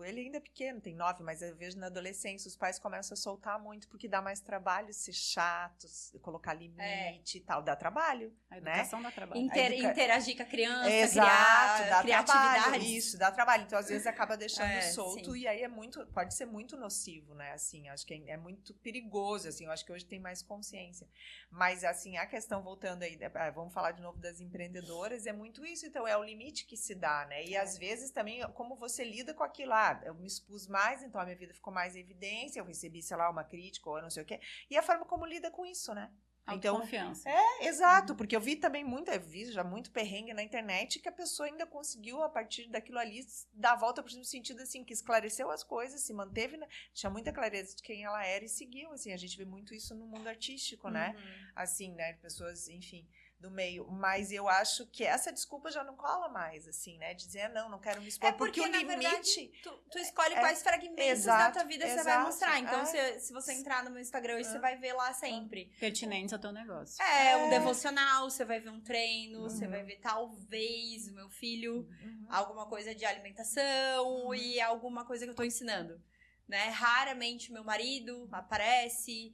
ele ainda é pequeno, tem 9, mas eu vejo na adolescência os pais começam a soltar muito porque dá mais trabalho ser chato, colocar limite e tal, dá trabalho. A educação, né? Dá trabalho. Interagir com a criança, dá criatividade. Trabalho, isso, dá trabalho. Então às vezes acaba deixando solto, sim. E aí pode ser muito nocivo, né? Assim, acho que é muito perigoso, assim, eu acho que hoje tem mais consciência. Mas assim, a questão voltando aí, vamos falar de novo das empreendedoras, é muito isso, então é o limite que se dá, né? E às vezes também como você lida com aquilo lá. Eu me expus mais, então a minha vida ficou mais em evidência, eu recebi, sei lá, uma crítica ou não sei o quê. E a forma como lida com isso, né? Então, confiança. Exato, porque eu vi já muito perrengue na internet que a pessoa ainda conseguiu, a partir daquilo ali, dar a volta no sentido assim, que esclareceu as coisas, se manteve, né? Tinha muita clareza de quem ela era e seguiu, assim, a gente vê muito isso no mundo artístico, né? Assim, né? Pessoas, enfim, do meio, mas eu acho que essa desculpa já não cola mais, assim, né? Dizer, não quero me expor, porque o limite... Verdade, tu escolhe quais fragmentos da tua vida você vai mostrar. Então, se você entrar no meu Instagram hoje, você vai ver lá sempre. Pertinente ao teu negócio. Um devocional, você vai ver um treino, você vai ver, talvez, o meu filho, alguma coisa de alimentação e alguma coisa que eu tô ensinando, né? Raramente meu marido aparece...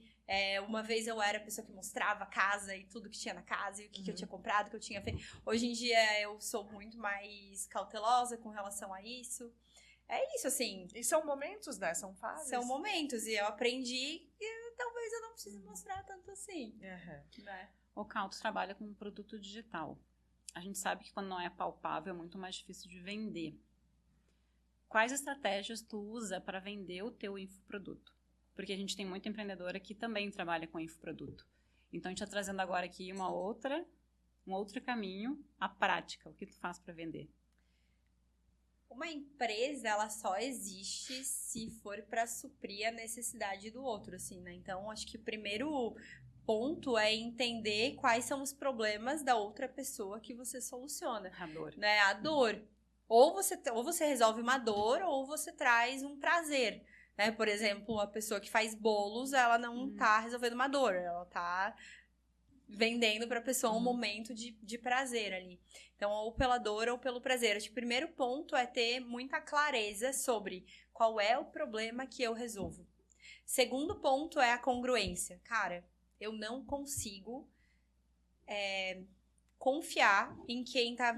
uma vez eu era a pessoa que mostrava a casa e tudo que tinha na casa e o que eu tinha comprado, que eu tinha feito. Hoje em dia eu sou muito mais cautelosa com relação a isso. É isso, assim. E são momentos, né? São fases. São momentos. E eu aprendi que talvez eu não precise mostrar tanto assim. Né? O Calto trabalha com um produto digital. A gente sabe que quando não é palpável é muito mais difícil de vender. Quais estratégias tu usa para vender o teu infoproduto? Porque a gente tem muita empreendedora que também trabalha com infoproduto. Então, a gente está trazendo agora aqui um outro caminho, a prática, o que tu faz para vender. Uma empresa, ela só existe se for para suprir a necessidade do outro, assim, né? Então, acho que o primeiro ponto é entender quais são os problemas da outra pessoa que você soluciona. A dor. Né? A dor. Ou você resolve uma dor, ou você traz um prazer. Né? Por exemplo, a pessoa que faz bolos, ela não tá resolvendo uma dor, ela tá vendendo para a pessoa um momento de prazer ali. Então, ou pela dor ou pelo prazer. Acho que o primeiro ponto é ter muita clareza sobre qual é o problema que eu resolvo. Segundo ponto é a congruência. Cara, eu não consigo confiar em quem tá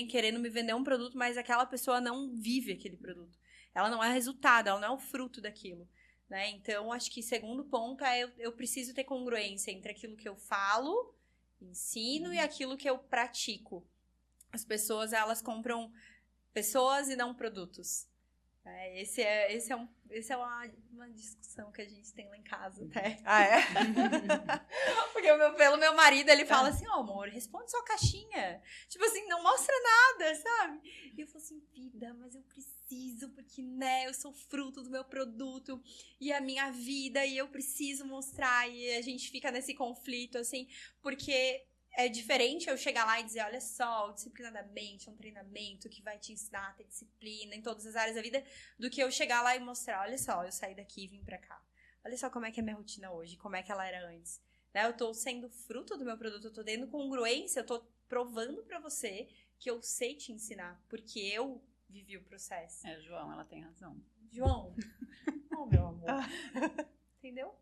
querendo me vender um produto, mas aquela pessoa não vive aquele produto. Ela não é resultado, ela não é o fruto daquilo. Né? Então, acho que segundo ponto é eu preciso ter congruência entre aquilo que eu falo, ensino e aquilo que eu pratico. As pessoas, elas compram pessoas e não produtos. Esse é uma discussão que a gente tem lá em casa até. Ah, é? Porque pelo meu marido, ele fala assim, amor, responde sua caixinha. Tipo assim, não mostra nada, sabe? E eu falo assim, vida, mas eu preciso, porque, né, eu sou fruto do meu produto e a minha vida, e eu preciso mostrar. E a gente fica nesse conflito, assim, porque é diferente eu chegar lá e dizer, olha só, disciplinadamente, é um treinamento que vai te ensinar a ter disciplina em todas as áreas da vida, do que eu chegar lá e mostrar, olha só, eu saí daqui e vim pra cá. Olha só como é que é a minha rotina hoje, como é que ela era antes. Né? Eu tô sendo fruto do meu produto, eu tô dando congruência, eu tô provando pra você que eu sei te ensinar, porque eu vivi o processo. João, ela tem razão. João, oh, meu amor. Entendeu?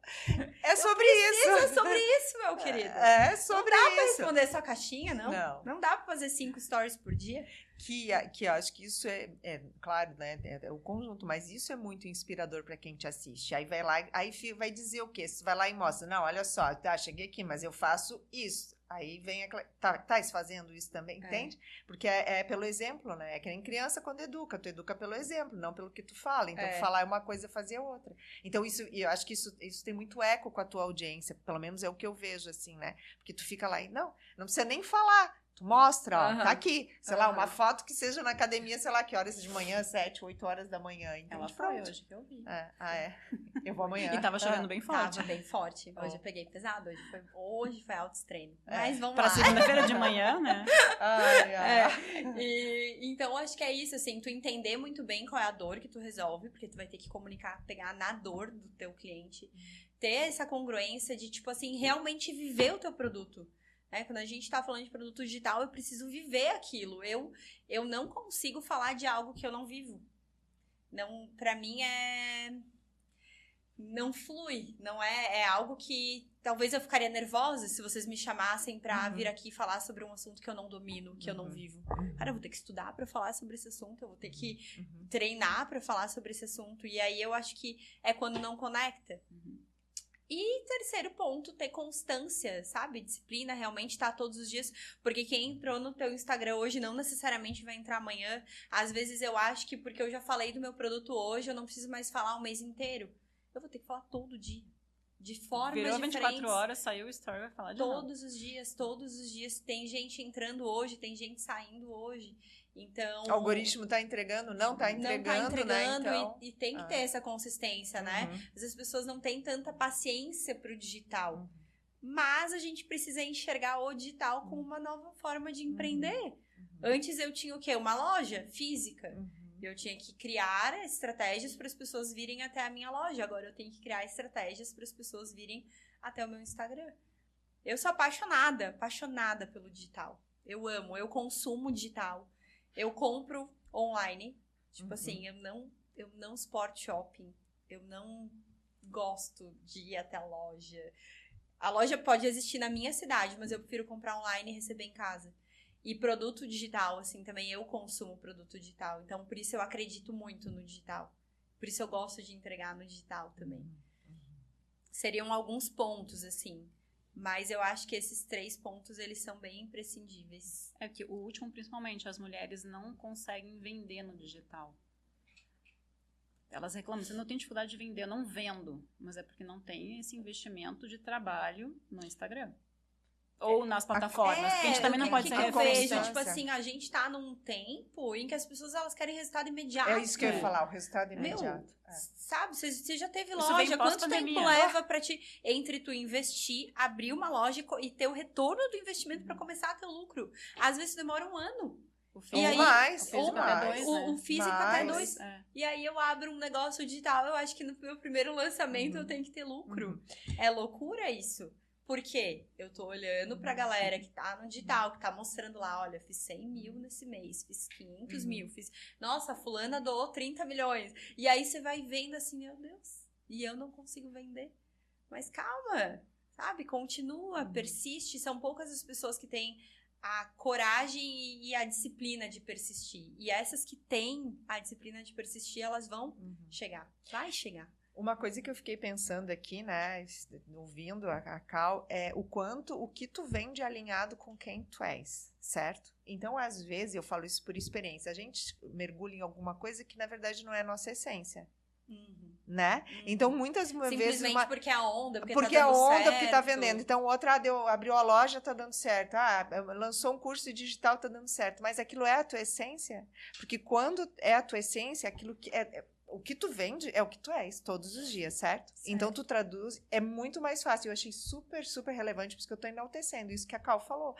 É sobre isso. É sobre isso, meu querido. É sobre isso. Não dá pra responder sua caixinha, não? Não dá pra fazer 5 stories por dia? Que eu acho que isso é claro, né? É o conjunto, mas isso é muito inspirador para quem te assiste. Aí vai lá, aí vai dizer o quê? Você vai lá e mostra, não, olha só, tá, cheguei aqui, mas eu faço isso. Aí vem aquela. Tá fazendo isso também, entende? Porque é pelo exemplo, né? É que nem criança quando educa. Tu educa pelo exemplo, não pelo que tu fala. Então, falar é uma coisa, fazer outra. Então, eu acho que isso tem muito eco com a tua audiência. Pelo menos é o que eu vejo, assim, né? Porque tu fica lá e não precisa nem falar. Tu mostra, ó, tá aqui. Sei lá, uma foto que seja na academia, sei lá, que horas de manhã, 7, 8 horas da manhã. Então, ela foi hoje que eu vi. Eu vou amanhã. E tava chovendo bem forte. Tava bem forte. Hoje eu peguei pesado. Hoje foi alto treino. Mas vamos pra lá. Pra segunda-feira de manhã, né? Então, acho que é isso, assim. Tu entender muito bem qual é a dor que tu resolve. Porque tu vai ter que comunicar, pegar na dor do teu cliente. Ter essa congruência de, tipo assim, realmente viver o teu produto. Quando a gente tá falando de produto digital, eu preciso viver aquilo. Eu não consigo falar de algo que eu não vivo. Não, pra mim não flui. Não é algo que talvez eu ficaria nervosa se vocês me chamassem pra vir aqui falar sobre um assunto que eu não domino, que eu não vivo. Cara, eu vou ter que estudar pra falar sobre esse assunto, eu vou ter que treinar pra falar sobre esse assunto. E aí eu acho que é quando não conecta. E terceiro ponto, ter constância, sabe? Disciplina, realmente tá todos os dias. Porque quem entrou no teu Instagram hoje não necessariamente vai entrar amanhã. Às vezes eu acho que porque eu já falei do meu produto hoje, eu não preciso mais falar um mês inteiro. Eu vou ter que falar todo dia. De formas Virou diferentes. 24 horas, saiu o story, vai falar de novo. Todos os dias. Tem gente entrando hoje, tem gente saindo hoje. Então, o algoritmo tá entregando, não tá entregando, né? Então... e tem que ter essa consistência, né? Às vezes as pessoas não têm tanta paciência pro digital. Mas a gente precisa enxergar o digital como uma nova forma de empreender. Antes eu tinha o quê? Uma loja física. Eu tinha que criar estratégias para as pessoas virem até a minha loja. Agora eu tenho que criar estratégias para as pessoas virem até o meu Instagram. Eu sou apaixonada pelo digital. Eu amo, eu consumo digital. Eu compro online. Tipo assim, eu não suporto shopping. Eu não gosto de ir até a loja. A loja pode existir na minha cidade, mas eu prefiro comprar online e receber em casa. E produto digital, assim, também eu consumo produto digital. Então, por isso eu acredito muito no digital. Por isso eu gosto de entregar no digital também. Seriam alguns pontos, assim. Mas eu acho que esses 3 pontos, eles são bem imprescindíveis. É que o último, principalmente, as mulheres não conseguem vender no digital. Elas reclamam, você não tem dificuldade de vender, eu não vendo. Mas é porque não tem esse investimento de trabalho no Instagram. Ou nas plataformas, porque a gente também não pode ser eu referência. vejo, tipo assim, a gente tá num tempo em que as pessoas, elas querem resultado imediato. É isso que eu ia falar, o resultado imediato. Sabe, você já teve Isso loja, vem quanto tempo pós-pandemia. leva pra ti, entre tu investir, abrir uma loja e ter o retorno do investimento pra começar a ter o lucro? Às vezes demora 1 ano. O Ou físico, mais, o físico ou até mais. 2, né? O físico Mais. até 2. E aí eu abro um negócio digital, eu acho que no meu primeiro lançamento eu tenho que ter lucro. É loucura isso. Por quê? Eu tô olhando pra galera que tá no digital, que tá mostrando lá, olha, fiz 100 mil nesse mês, fiz 500 mil, nossa, fulana doou 30 milhões. E aí você vai vendo assim, meu Deus, e eu não consigo vender. Mas calma, sabe? Continua, persiste. São poucas as pessoas que têm a coragem e a disciplina de persistir. E essas que têm a disciplina de persistir, elas vão chegar. Vai chegar. Uma coisa que eu fiquei pensando aqui, né, ouvindo a Cal, é o que tu vende alinhado com quem tu és, certo? Então, às vezes, eu falo isso por experiência, a gente mergulha em alguma coisa que, na verdade, não é a nossa essência, né? Então, muitas vezes... Simplesmente porque é a onda, porque tá dando a onda, certo. porque tá vendendo. Então, outra abriu a loja, tá dando certo. Lançou um curso digital, tá dando certo. Mas aquilo é a tua essência? Porque quando é a tua essência, aquilo que o que tu vende é o que tu és todos os dias, certo? Então, tu traduz, é muito mais fácil. Eu achei super, super relevante, porque eu tô enaltecendo isso que a Cal falou.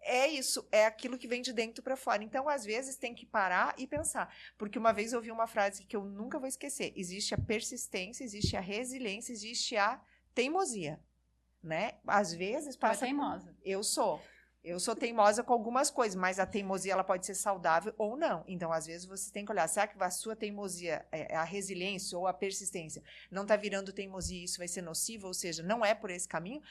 É isso, é aquilo que vem de dentro para fora. Então, às vezes, tem que parar e pensar. Porque uma vez eu ouvi uma frase que eu nunca vou esquecer. Existe a persistência, existe a resiliência, existe a teimosia, né? Às vezes passa... Tu é teimosa. Eu sou teimosa com algumas coisas, mas a teimosia ela pode ser saudável ou não. Então, às vezes, você tem que olhar, será que a sua teimosia, a resiliência ou a persistência, não está virando teimosia e isso vai ser nocivo? Ou seja, não é por esse caminho?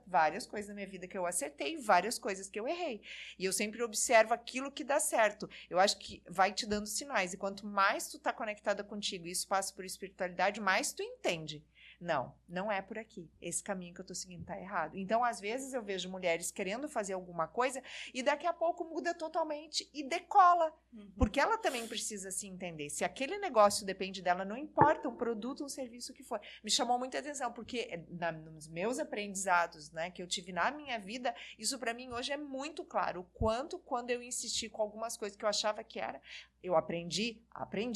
Várias coisas na minha vida que eu acertei, várias coisas que eu errei. E eu sempre observo aquilo que dá certo. Eu acho que vai te dando sinais. E quanto mais tu está conectada contigo e isso passa por espiritualidade, mais tu entende. Não é por aqui. Esse caminho que eu tô seguindo tá errado. Então, às vezes, eu vejo mulheres querendo fazer alguma coisa e daqui a pouco muda totalmente e decola. Porque ela também precisa se entender. Se aquele negócio depende dela, não importa um produto, um serviço que for. Me chamou muita atenção, porque nos meus aprendizados, né, que eu tive na minha vida, isso para mim hoje é muito claro. O quanto, quando eu insisti com algumas coisas que eu achava que era, eu aprendi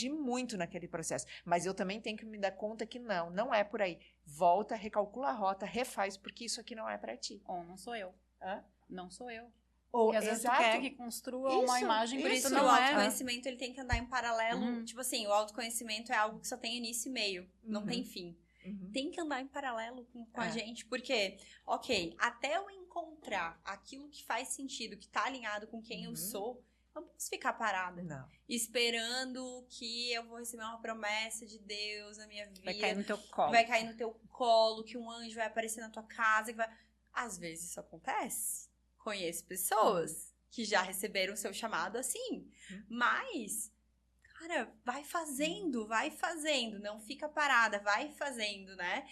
muito naquele processo. Mas eu também tenho que me dar conta que não é por aí. Volta, recalcula a rota, refaz, porque isso aqui não é para ti. Ou não sou eu. Hã? Não sou eu. Ou, e às vezes tu quer que construa uma imagem, por isso não o é. autoconhecimento ele tem que andar em paralelo. Tipo assim, o autoconhecimento é algo que só tem início e meio, não tem fim. Tem que andar em paralelo com a gente, porque, ok, até eu encontrar aquilo que faz sentido, que tá alinhado com quem eu sou, não posso ficar parada. Não. Esperando que eu vou receber uma promessa de Deus na minha vida. Vai cair no teu colo. Vai cair no teu colo, que um anjo vai aparecer na tua casa. Às vezes isso acontece. Conheço pessoas que já receberam o seu chamado assim. Mas, cara, vai fazendo. Não fica parada, vai fazendo, né?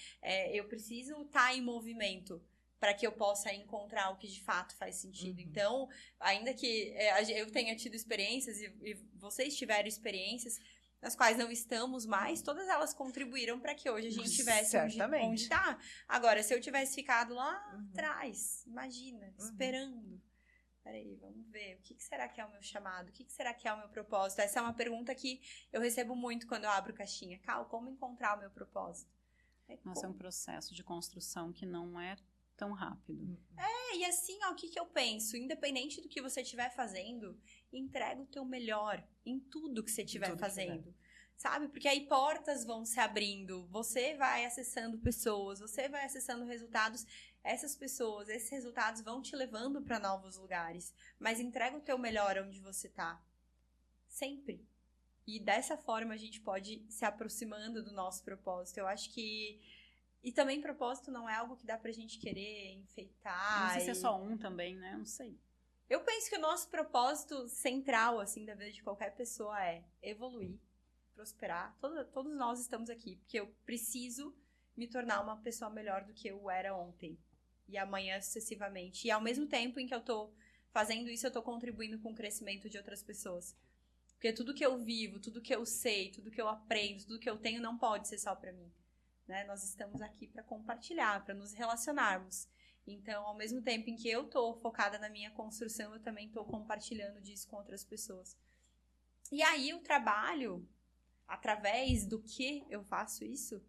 Eu preciso estar em movimento para que eu possa encontrar o que de fato faz sentido. Então, ainda que eu tenha tido experiências e vocês tiveram experiências nas quais não estamos mais, todas elas contribuíram para que hoje a gente estivesse onde está. Agora, se eu tivesse ficado lá atrás, imagina, esperando. Peraí, vamos ver, o que será que é o meu chamado? O que será que é o meu propósito? Essa é uma pergunta que eu recebo muito quando eu abro caixinha. Cal, como encontrar o meu propósito? Nossa, é um processo de construção que não é tão rápido. E assim, ó, o que eu penso? Independente do que você estiver fazendo, entrega o teu melhor em tudo que você estiver fazendo. Sabe? Porque aí portas vão se abrindo, você vai acessando pessoas, você vai acessando resultados. Essas pessoas, esses resultados vão te levando para novos lugares. Mas entrega o teu melhor onde você tá. Sempre. E dessa forma a gente pode se aproximando do nosso propósito. Eu acho que... E também propósito não é algo que dá pra gente querer enfeitar. Não sei se é só um também, né? Não sei. Eu penso que o nosso propósito central, assim, da vida de qualquer pessoa é evoluir, prosperar. Todos nós estamos aqui, porque eu preciso me tornar uma pessoa melhor do que eu era ontem. E amanhã sucessivamente. E ao mesmo tempo em que eu tô fazendo isso, eu tô contribuindo com o crescimento de outras pessoas. Porque tudo que eu vivo, tudo que eu sei, tudo que eu aprendo, tudo que eu tenho não pode ser só pra mim. Né? Nós estamos aqui para compartilhar, para nos relacionarmos. Então, ao mesmo tempo em que eu tô focada na minha construção, eu também tô compartilhando disso com outras pessoas. E aí, o trabalho, através do que eu faço isso,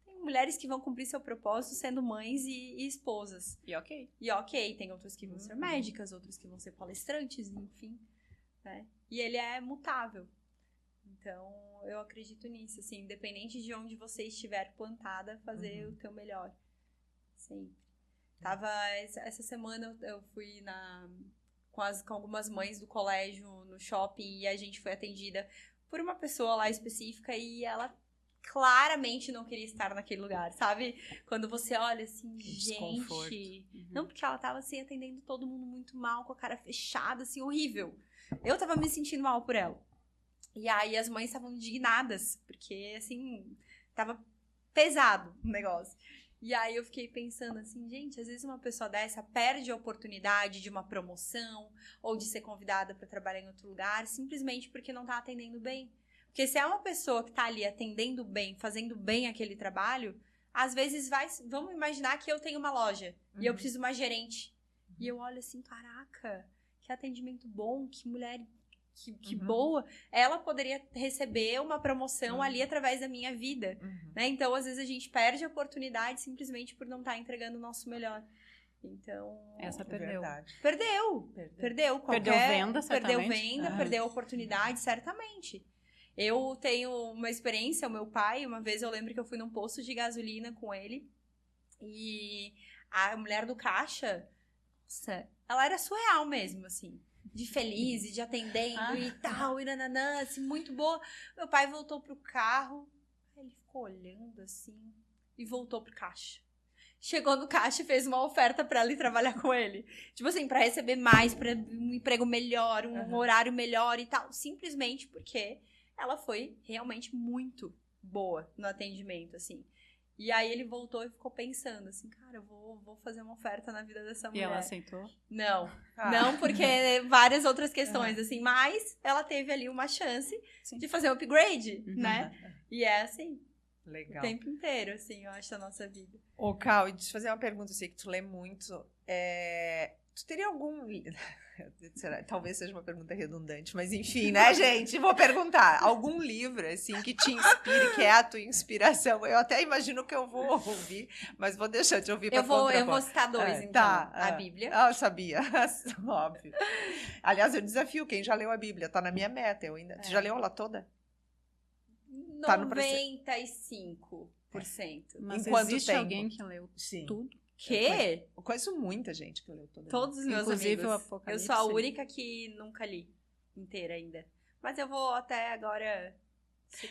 tem mulheres que vão cumprir seu propósito sendo mães e esposas. E ok. E ok, tem outras que vão ser médicas, outras que vão ser palestrantes, enfim, né? E ele é mutável. Então, eu acredito nisso, assim, independente de onde você estiver plantada, fazer o teu melhor. Sempre. Essa semana eu fui com algumas mães do colégio no shopping e a gente foi atendida por uma pessoa lá específica e ela claramente não queria estar naquele lugar, sabe? Quando você olha assim, gente... Não, porque ela tava assim, atendendo todo mundo muito mal, com a cara fechada, assim, horrível. Eu tava me sentindo mal por ela. E aí as mães estavam indignadas, porque, assim, tava pesado o negócio. E aí eu fiquei pensando assim, gente, às vezes uma pessoa dessa perde a oportunidade de uma promoção ou de ser convidada para trabalhar em outro lugar, simplesmente porque não tá atendendo bem. Porque se é uma pessoa que tá ali atendendo bem, fazendo bem aquele trabalho, às vezes vamos imaginar que eu tenho uma loja e eu preciso de uma gerente. E eu olho assim, caraca, que atendimento bom, que mulher... Que boa, ela poderia receber uma promoção ali através da minha vida, né? Então, às vezes, a gente perde a oportunidade simplesmente por não estar entregando o nosso melhor. Então... Essa perdeu. Perdeu venda, certamente. Perdeu venda, perdeu oportunidade, certamente. Eu tenho uma experiência, o meu pai, uma vez eu lembro que eu fui num posto de gasolina com ele e a mulher do caixa, nossa, ela era surreal mesmo, assim. De feliz e de atendendo e tal, e nananã, assim, muito boa. Meu pai voltou pro carro, ele ficou olhando assim e voltou pro caixa. Chegou no caixa e fez uma oferta pra ela ir trabalhar com ele. Tipo assim, pra receber mais, pra um emprego melhor, um horário melhor e tal. Simplesmente porque ela foi realmente muito boa no atendimento, assim. E aí ele voltou e ficou pensando assim, cara, eu vou fazer uma oferta na vida dessa mulher. E ela aceitou? Não, não, porque várias outras questões, assim, mas ela teve ali uma chance de fazer um upgrade, né? E é assim, o tempo inteiro, assim, eu acho, a nossa vida. Ô, Cal, e deixa eu fazer uma pergunta, eu sei que tu lê muito. Tu teria algum... Talvez seja uma pergunta redundante, mas enfim, né, gente? Vou perguntar. Algum livro, assim, que te inspire, que é a tua inspiração? Eu até imagino que eu vou ouvir, mas vou deixar te ouvir para eu vou citar dois, então. A Bíblia. Eu sabia. Óbvio. Aliás, eu desafio quem já leu a Bíblia. Tá na minha meta. Eu ainda... Tu já leu ela toda? 95%. Mas Enquanto existe alguém que leu tudo? Quê? Eu conheço muita gente que leu toda. Todos os meus Inclusive amigos. O Apocalipse. Eu sou a única que nunca li inteira ainda. Mas eu vou até agora...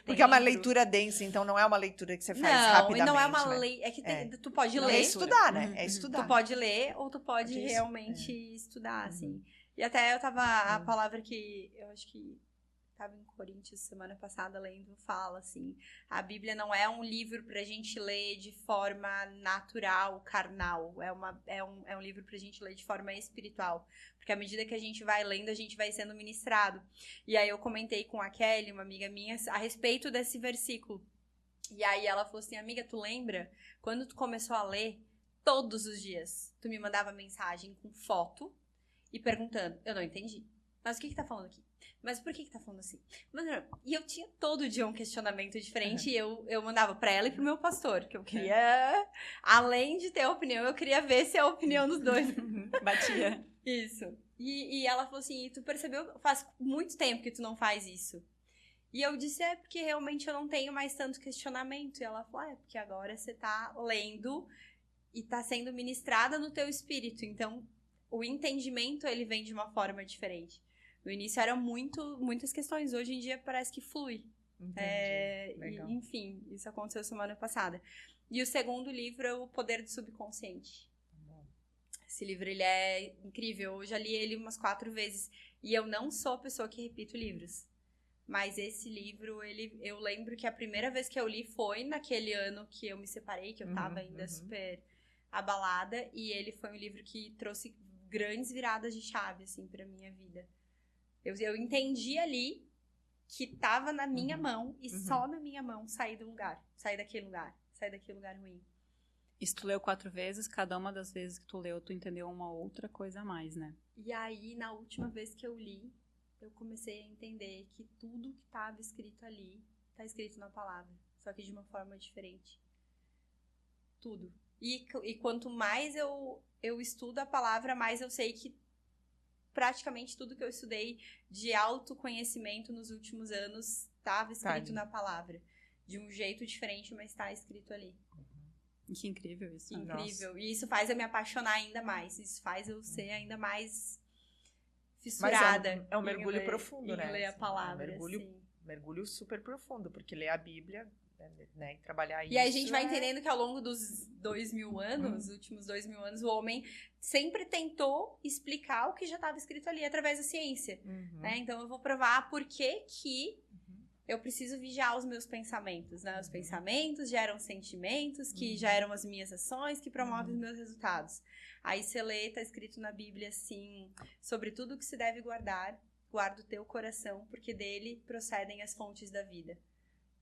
Porque é uma leitura densa, então não é uma leitura que você faz rapidamente. Não é uma leitura. É que tu pode ler. É estudar, né? É estudar. Tu pode ler ou tu pode realmente estudar, assim. E até eu tava... A palavra que eu acho que estava em Coríntios semana passada lendo, fala assim, a Bíblia não é um livro pra gente ler de forma natural, carnal, é um livro pra gente ler de forma espiritual, porque à medida que a gente vai lendo, a gente vai sendo ministrado. E aí eu comentei com a Kelly, uma amiga minha, a respeito desse versículo, e aí ela falou assim, amiga, tu lembra? Quando tu começou a ler, todos os dias, tu me mandava mensagem com foto e perguntando, eu não entendi, mas o que tá falando aqui? Mas por que tá falando assim? E eu tinha todo dia um questionamento diferente e eu mandava pra ela e pro meu pastor, que eu queria, além de ter a opinião, eu queria ver se é a opinião dos dois batia. Isso. E ela falou assim, tu percebeu? Faz muito tempo que tu não faz isso. E eu disse, porque realmente eu não tenho mais tanto questionamento. E ela falou, porque agora você tá lendo e tá sendo ministrada no teu espírito. Então, o entendimento, ele vem de uma forma diferente. No início eram muitas questões, hoje em dia parece que flui. Legal. Enfim, isso aconteceu semana passada. E o segundo livro é O Poder do Subconsciente. Esse livro, ele é incrível, eu já li ele umas 4 vezes. E eu não sou a pessoa que repito livros. Mas esse livro, eu lembro que a primeira vez que eu li foi naquele ano que eu me separei, que eu tava ainda super abalada. E ele foi um livro que trouxe grandes viradas de chave, assim, pra minha vida. Eu entendi ali que tava na minha mão e só na minha mão sair daquele lugar ruim. E se tu leu 4 vezes, cada uma das vezes que tu leu, tu entendeu uma outra coisa a mais, né? E aí, na última vez que eu li, eu comecei a entender que tudo que estava escrito ali está escrito na palavra, só que de uma forma diferente. Tudo. E quanto mais eu estudo a palavra, mais eu sei que praticamente tudo que eu estudei de autoconhecimento nos últimos anos estava escrito na palavra. De um jeito diferente, mas está escrito ali. Que incrível isso. Incrível. Nossa. E isso faz eu me apaixonar ainda mais. Isso faz eu ser ainda mais fissurada. Mas é um mergulho profundo, né? Em ler a palavra, mergulho super profundo, porque ler a Bíblia, né, e trabalhar isso. E aí a gente vai entendendo que ao longo dos 2000 anos, últimos 2000 anos, o homem sempre tentou explicar o que já estava escrito ali através da ciência. Né? Então eu vou provar por que eu preciso vigiar os meus pensamentos, né? Os pensamentos geram sentimentos, que geram as minhas ações, que promovem os meus resultados. Aí você lê, tá escrito na Bíblia assim, sobre tudo que se deve guardar, guarda o teu coração, porque dele procedem as fontes da vida.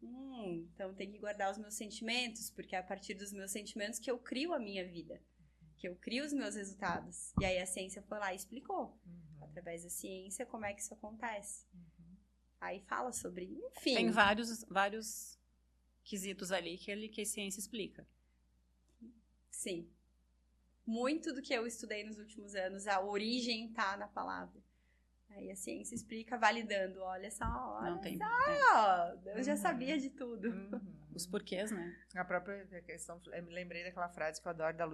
Então tem que guardar os meus sentimentos, porque é a partir dos meus sentimentos que eu crio a minha vida, que eu crio os meus resultados. E aí a ciência foi lá e explicou, através da ciência, como é que isso acontece. Aí fala sobre, enfim. Tem vários quesitos ali que a ciência explica. Sim. Muito do que eu estudei nos últimos anos, a origem tá na palavra. Aí a ciência explica validando. Olha só, eu já sabia de tudo. Os porquês, né? A própria questão, eu me lembrei daquela frase que eu adoro da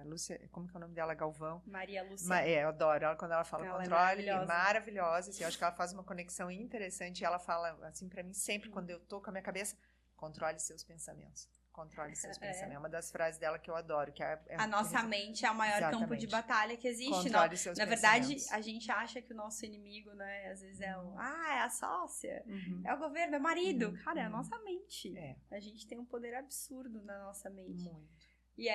Lúcia, como que é o nome dela? Galvão? Maria Lúcia. Eu adoro ela quando ela fala Ela controle, é maravilhosa, assim, eu acho que ela faz uma conexão interessante e ela fala, assim, pra mim, sempre quando eu tô com a minha cabeça, controle seus pensamentos. Controle seus pensamentos. É uma das frases dela que eu adoro. Que a nossa mente é o maior campo de batalha que existe. Controle seus Na verdade, a gente acha que o nosso inimigo, né? Às vezes é é a sócia, é o governo, é o marido. Cara, é a nossa mente. A gente tem um poder absurdo na nossa mente. Muito. E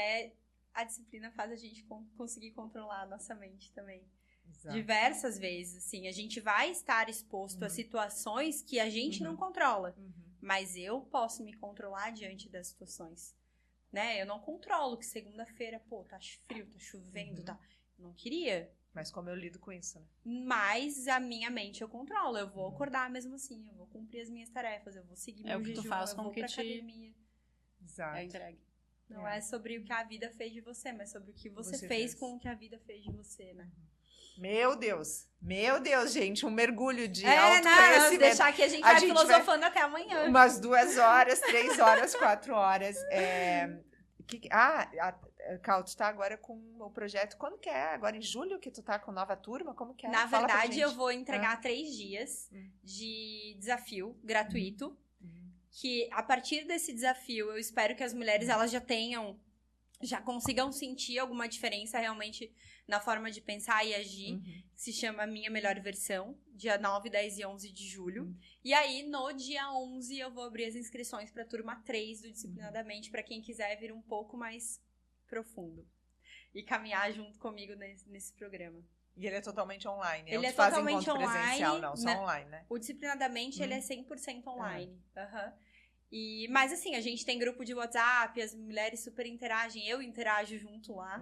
a disciplina faz a gente conseguir controlar a nossa mente também. Exato. Diversas vezes, assim. A gente vai estar exposto a situações que a gente não controla. Mas eu posso me controlar diante das situações, né? Eu não controlo que segunda-feira, tá frio, tá chovendo, tá... Eu não queria. Mas como eu lido com isso, né? Mas a minha mente eu controlo. Eu vou acordar mesmo assim, eu vou cumprir as minhas tarefas, eu vou seguir meu jejum, eu vou pra academia. Exato. É entregue. Não é sobre o que a vida fez de você, mas sobre o que você fez com o que a vida fez de você, né? Meu Deus, gente, um mergulho de autoconhecimento. Não, deixar que a gente vai filosofando até amanhã. Umas 2 horas, 3 horas, 4 horas. Cal, tu tá agora com o projeto, quando que é? Agora em julho que tu tá com nova turma? Como que é? Na verdade, eu vou entregar 3 dias de desafio gratuito, que a partir desse desafio, eu espero que as mulheres, elas já consigam sentir alguma diferença realmente na forma de pensar e agir, que se chama Minha Melhor Versão, dia 9, 10 e 11 de julho. E aí, no dia 11, eu vou abrir as inscrições para a turma 3 do Disciplinadamente, para quem quiser vir um pouco mais profundo e caminhar junto comigo nesse programa. E ele é totalmente online? Ele é totalmente online. Presencial, não, né? só online, né? O Disciplinadamente, ele é 100% online. Mas assim, a gente tem grupo de WhatsApp, as mulheres super interagem, eu interajo junto lá.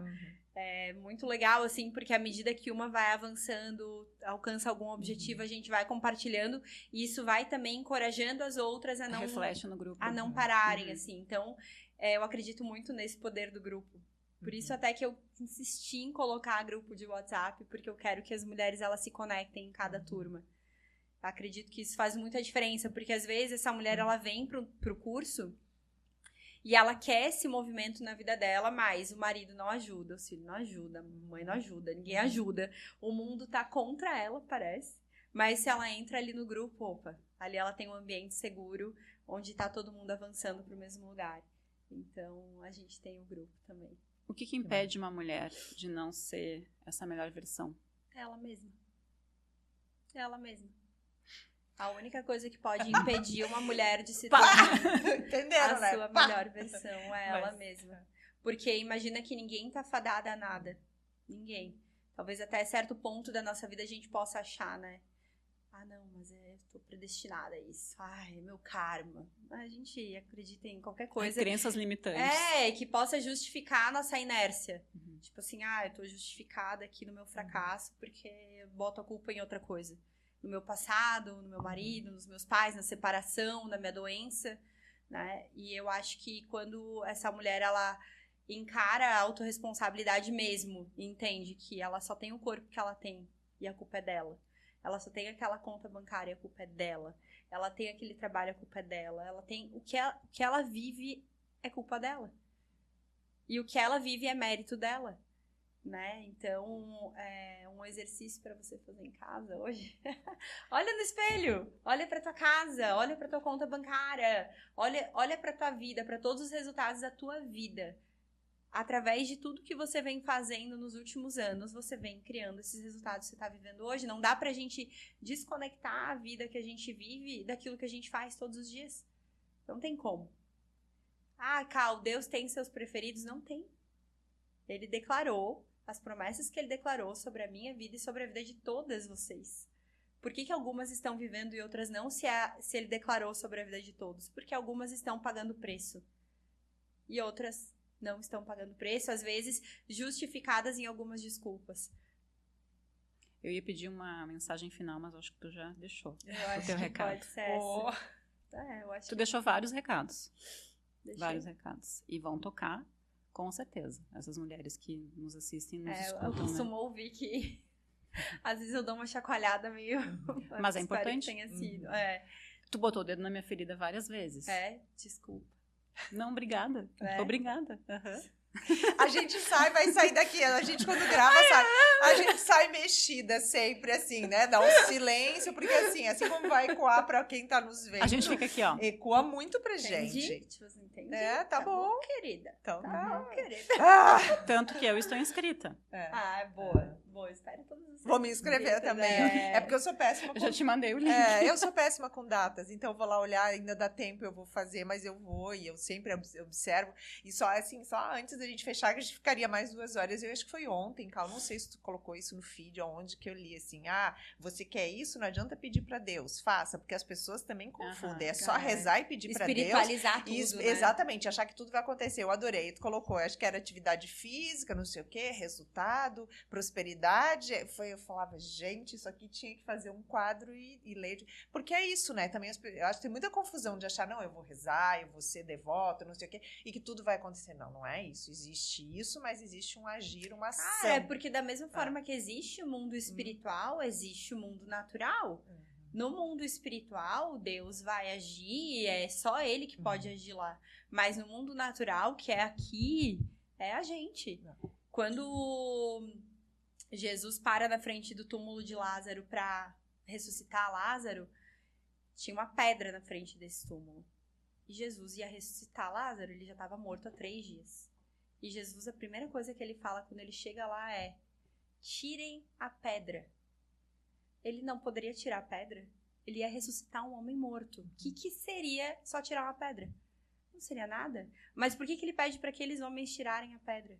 É muito legal, assim, porque à medida que uma vai avançando, alcança algum objetivo, a gente vai compartilhando, e isso vai também encorajando as outras a não... Reflete no grupo. A não pararem, assim. Então, eu acredito muito nesse poder do grupo. Por isso até que eu insisti em colocar grupo de WhatsApp, porque eu quero que as mulheres, elas se conectem em cada turma. Acredito que isso faz muita diferença, porque às vezes essa mulher, ela vem pro curso e ela quer esse movimento na vida dela, mas o marido não ajuda, os filhos não ajudam, a mãe não ajuda, ninguém ajuda. O mundo tá contra ela, parece. Mas se ela entra ali no grupo, ali ela tem um ambiente seguro, onde tá todo mundo avançando pro mesmo lugar. Então, a gente tem o grupo também. O que impede uma mulher de não ser essa melhor versão? Ela mesma. Ela mesma. A única coisa que pode impedir uma mulher de se tornar a sua melhor versão é ela mesma. Porque imagina que ninguém tá fadada a nada. Ninguém. Talvez até certo ponto da nossa vida a gente possa achar, né? não, mas eu tô predestinada a isso. Ai, é meu karma. A gente acredita em qualquer coisa. Crenças limitantes. Que possa justificar a nossa inércia. Tipo assim, eu tô justificada aqui no meu fracasso porque eu boto a culpa em outra coisa. No meu passado, no meu marido, nos meus pais, na separação, na minha doença, né? E eu acho que quando essa mulher, ela encara a autorresponsabilidade mesmo, e entende que ela só tem o corpo que ela tem e a culpa é dela. Ela só tem aquela conta bancária, a culpa é dela. Ela tem aquele trabalho, a culpa é dela. Ela tem o que ela vive é culpa dela. E o que ela vive é mérito dela, né? Então, um exercício para você fazer em casa hoje. Olha no espelho, olha para tua casa, olha para tua conta bancária, olha para tua vida, para todos os resultados da tua vida. Através de tudo que você vem fazendo nos últimos anos, você vem criando esses resultados que você está vivendo hoje. Não dá pra gente desconectar a vida que a gente vive daquilo que a gente faz todos os dias. Não tem como. Cal, Deus tem seus preferidos? Não tem. Ele declarou as promessas que ele declarou sobre a minha vida e sobre a vida de todas vocês. Por que algumas estão vivendo e outras não, se ele declarou sobre a vida de todos? Porque algumas estão pagando preço. E outras não estão pagando preço, às vezes justificadas em algumas desculpas. Eu ia pedir uma mensagem final, mas acho que tu já deixou Eu acho o teu que recado. pode ser essa. Eu acho Tu deixou vários recados. Deixei. Vários recados. E vão tocar, com certeza. Essas mulheres que nos assistem e nos escutam. Eu costumo ouvir que às vezes eu dou uma chacoalhada meio... Mas é importante. Que tenha sido. Tu botou o dedo na minha ferida várias vezes. Desculpa. Não, obrigada. Obrigada. A gente vai sair daqui. A gente, quando grava, sai. A gente sai mexida sempre, assim, né? Dá um silêncio, porque assim como vai ecoar pra quem tá nos vendo. A gente fica aqui, ó. Ecoa muito pra gente. Entendi. Tá bom. Querida. Então tá bom, querida. Tanto que eu estou inscrita. Boa. Espero todos os Vou me inscrever também. É porque eu sou péssima com... Eu já te mandei o link. Eu sou péssima com datas, então eu vou lá olhar, ainda dá tempo, eu vou fazer, mas eu vou e eu sempre observo. E só antes da gente fechar, que a gente ficaria mais 2 horas. Eu acho que foi ontem, Cal, não sei se tu colocou isso no feed, aonde que eu li, assim, você quer isso? Não adianta pedir pra Deus, faça, porque as pessoas também confundem. É só rezar e pedir pra Deus. Espiritualizar tudo, né? Exatamente, achar que tudo vai acontecer. Eu adorei, tu colocou, acho que era atividade física, não sei o quê, resultado, prosperidade. Eu falava, gente, isso aqui tinha que fazer um quadro e ler. Porque é isso, né? Também eu acho que tem muita confusão de achar, não, eu vou rezar, eu vou ser devota, não sei o quê, e que tudo vai acontecer. Não é isso. Existe isso, mas existe um agir, uma ação. Porque da mesma forma que existe o mundo espiritual, existe o mundo natural. No mundo espiritual, Deus vai agir, é só Ele que pode agir lá. Mas no mundo natural, que é aqui, é a gente. Quando Jesus para na frente do túmulo de Lázaro para ressuscitar Lázaro, tinha uma pedra na frente desse túmulo. E Jesus ia ressuscitar Lázaro, ele já estava morto há 3 dias. E Jesus, a primeira coisa que ele fala quando ele chega lá é: tirem a pedra. Ele não poderia tirar a pedra. Ele ia ressuscitar um homem morto. O que seria só tirar uma pedra? Não seria nada. Mas por que ele pede para aqueles homens tirarem a pedra?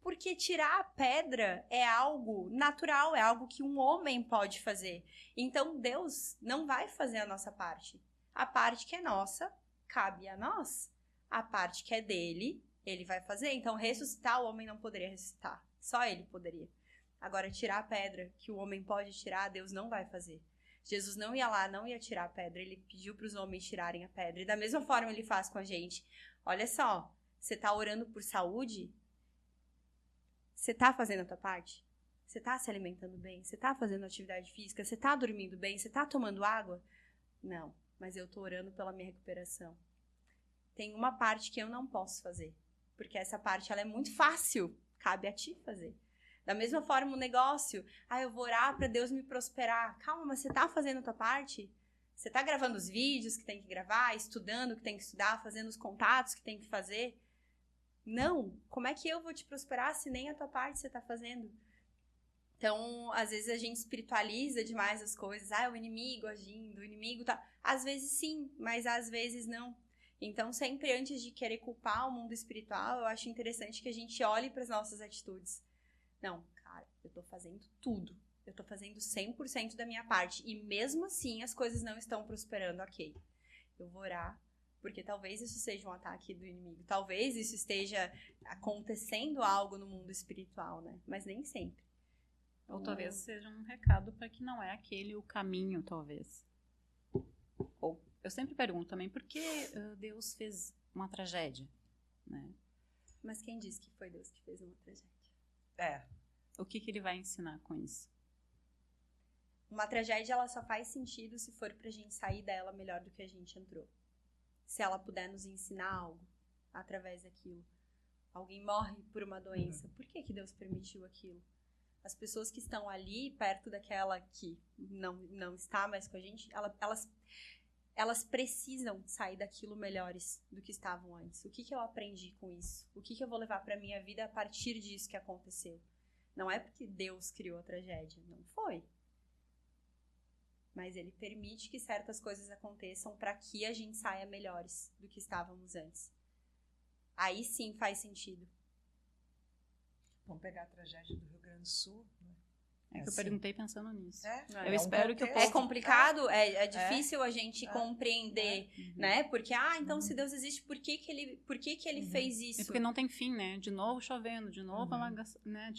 Porque tirar a pedra é algo natural, é algo que um homem pode fazer. Então Deus não vai fazer a nossa parte. A parte que é nossa, cabe a nós. A parte que é dele, ele vai fazer. Então ressuscitar, o homem não poderia ressuscitar. Só ele poderia. Agora tirar a pedra que o homem pode tirar, Deus não vai fazer. Jesus não ia lá, não ia tirar a pedra. Ele pediu para os homens tirarem a pedra. E da mesma forma ele faz com a gente. Olha só, você está orando por saúde? Você tá fazendo a tua parte? Você tá se alimentando bem? Você tá fazendo atividade física? Você tá dormindo bem? Você tá tomando água? Não, mas eu tô orando pela minha recuperação. Tem uma parte que eu não posso fazer, porque essa parte ela é muito fácil, cabe a ti fazer. Da mesma forma, o negócio, eu vou orar para Deus me prosperar. Calma, mas você tá fazendo a tua parte? Você tá gravando os vídeos que tem que gravar, estudando o que tem que estudar, fazendo os contatos que tem que fazer? Não, como é que eu vou te prosperar se nem a tua parte você está fazendo? Então, às vezes a gente espiritualiza demais as coisas. O inimigo agindo, o inimigo tá... Às vezes sim, mas às vezes não. Então, sempre antes de querer culpar o mundo espiritual, eu acho interessante que a gente olhe para as nossas atitudes. Não, cara, eu tô fazendo tudo Eu tô fazendo 100% da minha parte. E mesmo assim, as coisas não estão prosperando. Ok, eu vou orar, porque talvez isso seja um ataque do inimigo. Talvez isso esteja acontecendo algo no mundo espiritual, né? Mas nem sempre. Ou talvez seja um recado para que não é aquele o caminho, talvez. Ou eu sempre pergunto também, por que Deus fez uma tragédia, né? Mas quem disse que foi Deus que fez uma tragédia? O que ele vai ensinar com isso? Uma tragédia, ela só faz sentido se for pra gente sair dela melhor do que a gente entrou. Se ela puder nos ensinar algo através daquilo. Alguém morre por uma doença. Por que Deus permitiu aquilo? As pessoas que estão ali, perto daquela que não está mais com a gente, elas precisam sair daquilo melhores do que estavam antes. O que eu aprendi com isso? O que eu vou levar pra minha vida a partir disso que aconteceu? Não é porque Deus criou a tragédia. Não foi. Mas ele permite que certas coisas aconteçam para que a gente saia melhores do que estávamos antes. Aí sim faz sentido. Vamos pegar a tragédia do Rio Grande do Sul, né? É que eu perguntei pensando nisso. Eu espero que eu possa... É complicado, é difícil a gente compreender, né? Porque, então se Deus existe, por que ele fez isso? É porque não tem fim, né? De novo chovendo, de novo alagação, né?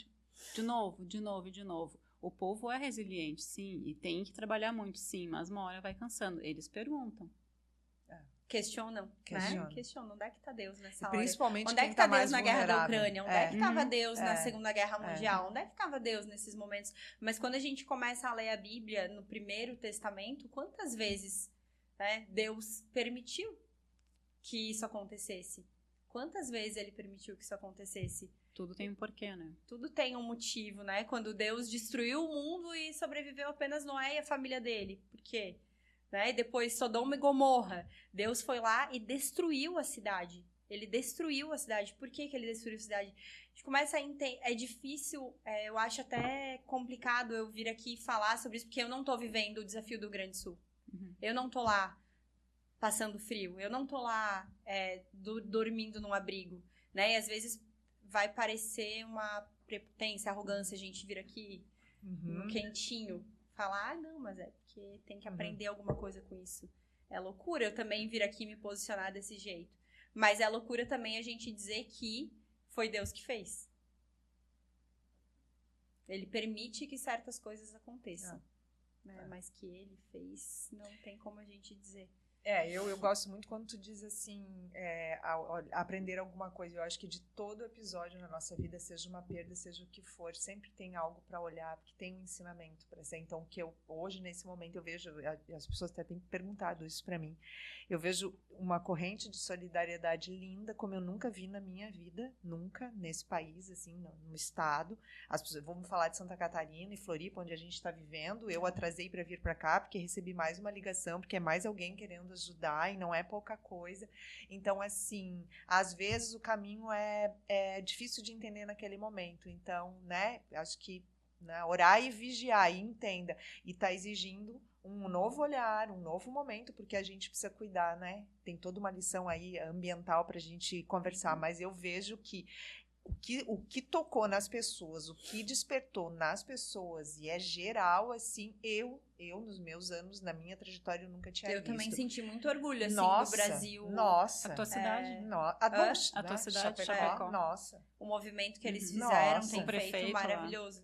De novo. O povo é resiliente, sim, e tem que trabalhar muito, sim, mas uma hora vai cansando. Eles perguntam. Questionam, né? Questionam. Onde é que está Deus nessa hora? Principalmente onde é que está Deus na Guerra da Ucrânia? Onde é que estava Deus na Segunda Guerra Mundial? Onde é que estava Deus nesses momentos? Mas quando a gente começa a ler a Bíblia, no Primeiro Testamento, quantas vezes, né, Deus permitiu que isso acontecesse? Quantas vezes ele permitiu que isso acontecesse? Tudo tem um porquê, né? Tudo tem um motivo, né? Quando Deus destruiu o mundo e sobreviveu apenas Noé e a família dele. Por quê? Né? E depois Sodoma e Gomorra. Deus foi lá e destruiu a cidade. Ele destruiu a cidade. Por que ele destruiu a cidade? A gente começa a entender. É difícil, eu acho até complicado eu vir aqui falar sobre isso, porque eu não tô vivendo o desafio do Rio Grande do Sul. Eu não tô lá passando frio. Eu não tô lá dormindo num abrigo. Né? E às vezes vai parecer uma prepotência, arrogância a gente vir aqui no quentinho. Falar, não, mas é porque tem que aprender alguma coisa com isso. É loucura eu também vir aqui me posicionar desse jeito. Mas é loucura também a gente dizer que foi Deus que fez. Ele permite que certas coisas aconteçam. Né? Mas que ele fez, não tem como a gente dizer. Eu gosto muito quando tu diz assim, aprender alguma coisa. Eu acho que de todo episódio na nossa vida, seja uma perda, seja o que for, sempre tem algo para olhar, porque tem um ensinamento para ser. Então, que eu hoje, nesse momento, eu vejo, as pessoas até têm perguntado isso para mim, eu vejo uma corrente de solidariedade linda, como eu nunca vi na minha vida, nunca, nesse país, assim, no estado. As pessoas, vamos falar de Santa Catarina e Floripa, onde a gente está vivendo. Eu atrasei para vir para cá, porque recebi mais uma ligação, porque é mais alguém querendo ajudar, e não é pouca coisa. Então, assim, às vezes o caminho é difícil de entender naquele momento. Então, né, acho que orar e vigiar, e entenda. E tá exigindo um novo olhar, um novo momento, porque a gente precisa cuidar, né? Tem toda uma lição aí ambiental pra gente conversar, mas eu vejo que o que tocou nas pessoas, o que despertou nas pessoas, e é geral, assim, eu nos meus anos, na minha trajetória, eu nunca tinha visto. Eu também senti muito orgulho, assim, do Brasil. Nossa. A tua cidade? A tua cidade, Chapecó. Nossa. O movimento que eles fizeram tem prefeito feito maravilhoso.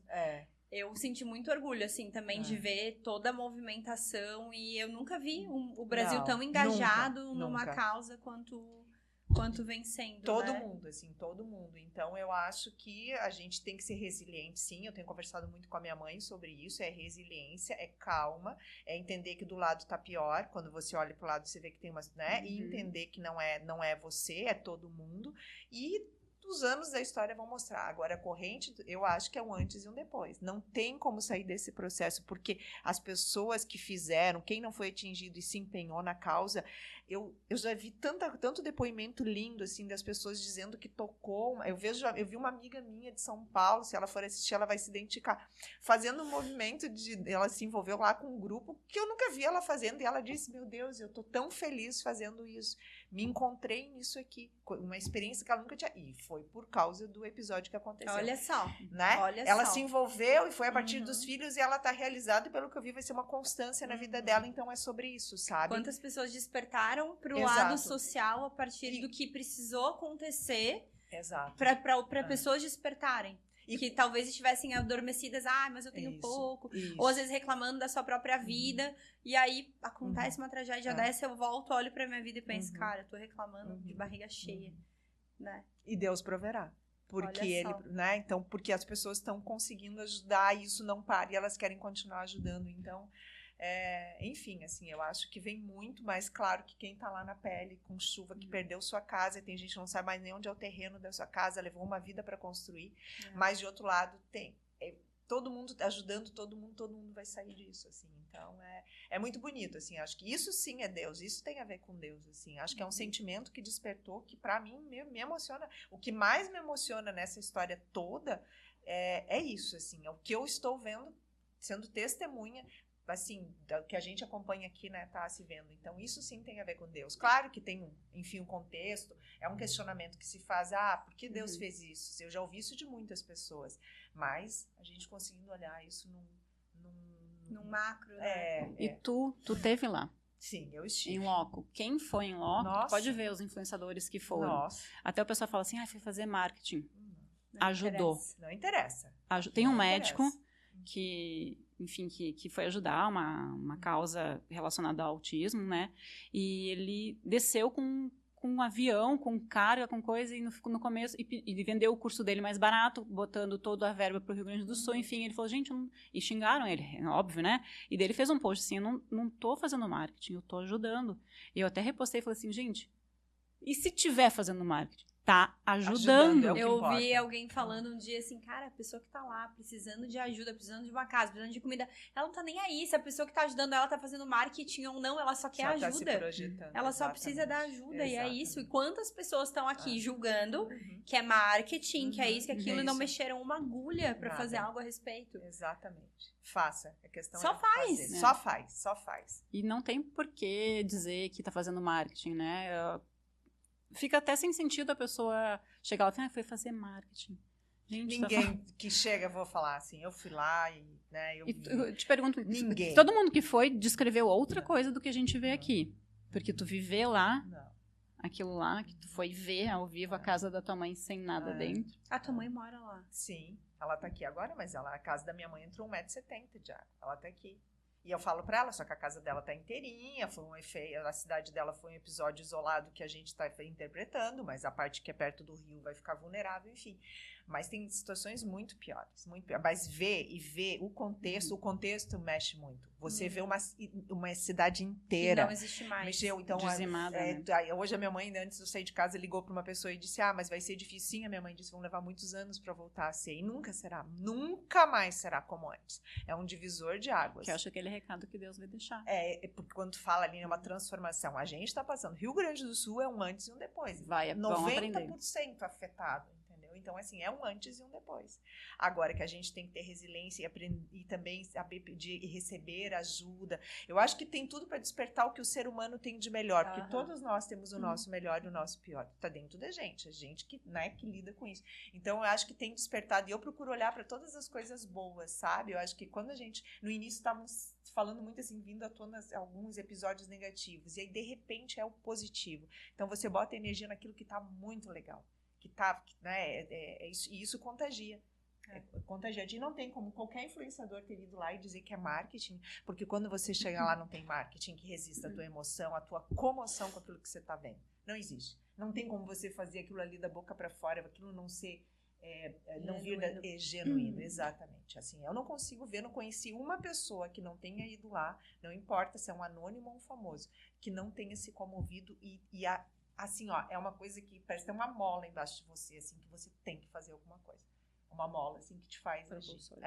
Eu senti muito orgulho, assim, também de ver toda a movimentação, e eu nunca vi o Brasil tão engajado numa causa quanto vem sendo, todo né? mundo, assim, todo mundo. Então, eu acho que a gente tem que ser resiliente, sim. Eu tenho conversado muito com a minha mãe sobre isso. É resiliência, é calma, é entender que do lado tá pior. Quando você olha pro lado, você vê que tem umas, né? E entender que não é você, é todo mundo. E os anos da história vão mostrar. Agora, a corrente, eu acho que é um antes e um depois. Não tem como sair desse processo, porque as pessoas que fizeram, quem não foi atingido e se empenhou na causa, eu já vi tanto depoimento lindo, assim, das pessoas dizendo que tocou. Eu vi uma amiga minha de São Paulo, se ela for assistir, ela vai se identificar, fazendo um movimento ela se envolveu lá com um grupo que eu nunca vi ela fazendo, e ela disse, meu Deus, eu tô tão feliz fazendo isso. me encontrei nisso aqui. Uma experiência que ela nunca tinha. E foi por causa do episódio que aconteceu. Olha só. Né? Olha ela só. se envolveu e foi a partir dos filhos e ela tá realizada e pelo que eu vi vai ser uma constância na vida dela, então é sobre isso, sabe? Quantas pessoas despertaram pro Exato. lado social a partir do que precisou acontecer Exato. para pessoas despertarem. E que talvez estivessem adormecidas, mas eu tenho pouco. Isso. Ou às vezes reclamando da sua própria vida. E aí acontece uma tragédia dessa, eu volto, olho pra minha vida e penso, cara, eu tô reclamando de barriga cheia. Né? E Deus proverá. Porque Olha só. ele, né? Então, porque as pessoas estão conseguindo ajudar e isso não para, e elas querem continuar ajudando. Então, enfim, assim, eu acho que vem muito, mas claro que quem tá lá na pele, com chuva, que perdeu sua casa, e tem gente que não sabe mais nem onde é o terreno da sua casa, levou uma vida para construir, mas de outro lado tem todo mundo ajudando, todo mundo vai sair disso, assim. Então, é muito bonito, assim, acho que isso sim é Deus, isso tem a ver com Deus, assim, acho que é um sentimento que despertou, que para mim me emociona, o que mais me emociona nessa história toda é isso, assim, é o que eu estou vendo, sendo testemunha, assim, do que a gente acompanha aqui, né, tá se vendo. Então, isso sim tem a ver com Deus. Claro que tem, enfim, um contexto, é um questionamento que se faz, por que Deus fez isso? Eu já ouvi isso de muitas pessoas, mas a gente conseguindo olhar isso num macro, né? E tu teve lá? Sim, eu estive. Em loco. Quem foi em loco, Nossa. pode ver os influenciadores que foram. Nossa. Até o pessoal fala assim, fui fazer marketing. Não Ajudou. interessa. Não interessa. Tem um Não médico interessa. que, enfim, que foi ajudar uma causa relacionada ao autismo, né? E ele desceu com um avião, com carga, com coisa, e no começo, e vendeu o curso dele mais barato, botando toda a verba pro Rio Grande do Sul, enfim, ele falou, gente, e xingaram ele, óbvio, né? E daí ele fez um post assim, eu não tô fazendo marketing, eu tô ajudando. E eu até repostei e falei assim, gente, e se tiver fazendo marketing? Tá ajudando. É o que Eu importa. ouvi alguém falando um dia assim, cara, a pessoa que tá lá precisando de ajuda, precisando de uma casa, precisando de comida, ela não tá nem aí. Se a pessoa que tá ajudando ela tá fazendo marketing ou não, ela só quer Só tá se ajuda. projetando, Ela só exatamente. precisa da ajuda, e é isso. E Exatamente. quantas pessoas estão aqui julgando Uhum. que é marketing, que é isso, que é aquilo, É e não isso. mexeram uma agulha pra Nada. fazer algo a respeito. Exatamente. Faça. A questão Só é faz, fazer. né? Só faz. E não tem por que dizer que tá fazendo marketing, né? Fica até sem sentido a pessoa chegar lá e falar, foi fazer marketing. Gente, Ninguém que chega, vou falar assim, eu fui lá e, né, eu vi. eu te pergunto, Ninguém. todo mundo que foi descreveu outra coisa do que a gente vê aqui. Porque tu viver lá, Não. aquilo lá, que tu foi ver ao vivo a casa da tua mãe sem nada dentro. A tua mãe mora lá. Sim, ela tá aqui agora, mas a casa da minha mãe entrou 1,70 m de água. Ela tá aqui. E eu falo pra ela, só que a casa dela tá inteirinha, a cidade dela foi um episódio isolado que a gente tá interpretando, mas a parte que é perto do rio vai ficar vulnerável, enfim. Mas tem situações muito piores, muito piores. Mas ver o contexto mexe muito. Você vê uma cidade inteira. Que não existe mais. Mexeu, então Dizimada, né? hoje a minha mãe, antes de eu sair de casa, ligou para uma pessoa e disse, mas vai ser difícil. Sim, a minha mãe disse, vão levar muitos anos para voltar a ser, e nunca mais será como antes. É um divisor de águas. Que eu acho aquele recado que Deus vai deixar. Porque quando tu fala ali, é uma transformação. A gente está passando, Rio Grande do Sul é um antes e um depois. Vão aprender. 90% afetado. Então, assim, é um antes e um depois. Agora que a gente tem que ter resiliência e também saber pedir e receber ajuda. Eu acho que tem tudo para despertar o que o ser humano tem de melhor, porque todos nós temos o nosso melhor e o nosso pior. Está dentro da gente, a gente que lida com isso. Então, eu acho que tem despertado, e eu procuro olhar para todas as coisas boas, sabe? Eu acho que quando a gente, no início, estávamos falando muito assim, vindo à tona alguns episódios negativos, e aí, de repente, é o positivo. Então, você bota energia naquilo que está muito legal. E isso contagia. Contagiante. E não tem como qualquer influenciador ter ido lá e dizer que é marketing, porque quando você chega lá não tem marketing que resista à tua emoção, à tua comoção com aquilo que você está vendo. Não existe. Não tem como você fazer aquilo ali da boca para fora, aquilo não ser não vir genuíno, exatamente. Assim, eu não consigo ver, não conheci uma pessoa que não tenha ido lá, não importa se é um anônimo ou um famoso, que não tenha se comovido assim, é uma coisa que parece ter uma mola embaixo de você, assim, que você tem que fazer alguma coisa. uma mola, assim, que te faz agir. Propulsor.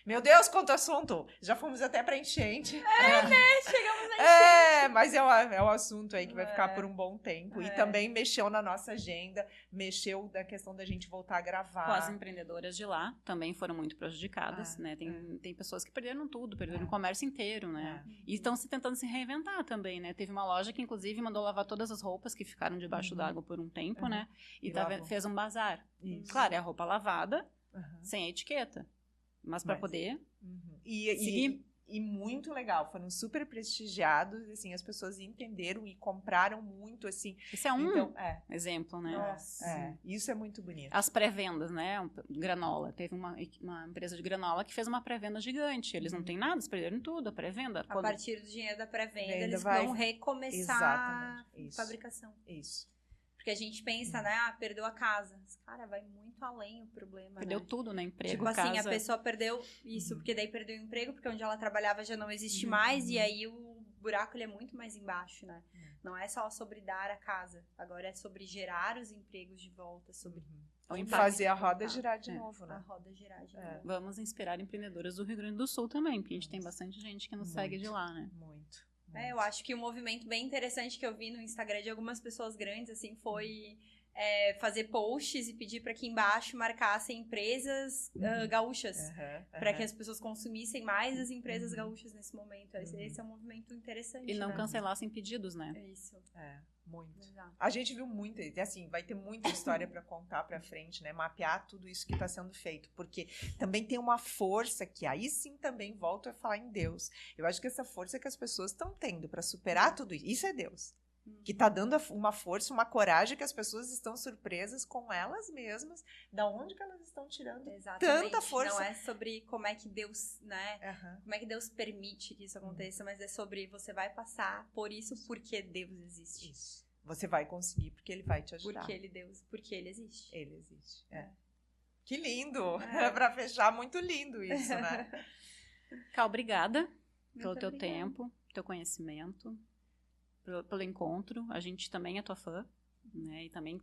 Meu Deus, quanto assunto! Já fomos até pra enchente. Chegamos na enchente. Mas é o assunto aí que vai ficar por um bom tempo. E também mexeu na nossa agenda, mexeu da questão da gente voltar a gravar. Com as empreendedoras de lá, também foram muito prejudicadas, né? Tem pessoas que perderam tudo, perderam o comércio inteiro, né? E estão tentando se reinventar também, né? Teve uma loja que, inclusive, mandou lavar todas as roupas que ficaram debaixo d'água por um tempo, né? E fez um bazar. Isso. Claro, é a roupa lavada, sem etiqueta. Mas para poder seguir. E muito legal, foram super prestigiados, assim, as pessoas entenderam e compraram muito, assim. Isso é um exemplo, né? Nossa. Isso é muito bonito. As pré-vendas, né? Granola. Teve uma empresa de granola que fez uma pré-venda gigante. Eles não têm nada, eles perderam tudo, a pré-venda. A partir do dinheiro da pré-venda, eles vão recomeçar a fabricação. Isso. Porque a gente pensa, né? Perdeu a casa. Cara, vai muito além o problema, Perdeu tudo, né? Emprego, tipo casa. assim, a pessoa perdeu isso, porque daí perdeu o emprego, porque onde ela trabalhava já não existe mais, e aí o buraco ele é muito mais embaixo, né? Não é só sobre dar a casa, agora é sobre gerar os empregos de volta, sobre fazer a roda girar de novo, né? A roda girar de novo. Vamos inspirar empreendedoras do Rio Grande do Sul também, porque a gente tem bastante gente que nos segue de lá, né? Muito. Eu acho que um movimento bem interessante que eu vi no Instagram de algumas pessoas grandes, assim, foi fazer posts e pedir para que embaixo marcassem empresas gaúchas, para que as pessoas consumissem mais as empresas gaúchas nesse momento. Esse é um movimento interessante. E não cancelassem pedidos, né? É isso. Muito. Exato. A gente viu muito, assim, vai ter muita história para contar para frente, né? Mapear tudo isso que está sendo feito, porque também tem uma força que aí sim também volto a falar em Deus. Eu acho que essa força que as pessoas estão tendo para superar tudo isso é Deus. Que está dando uma força, uma coragem que as pessoas estão surpresas com elas mesmas, da onde que elas estão tirando tanta força. Não é sobre como é que Deus, né? Como é que Deus permite que isso aconteça, mas é sobre você vai passar por isso porque Deus existe. Isso. Você vai conseguir porque Ele vai te ajudar. Porque Ele existe. Ele existe. Que lindo! Para fechar, muito lindo isso, né? Cá, obrigada pelo teu tempo, teu conhecimento. Pelo encontro, a gente também é tua fã, né, e também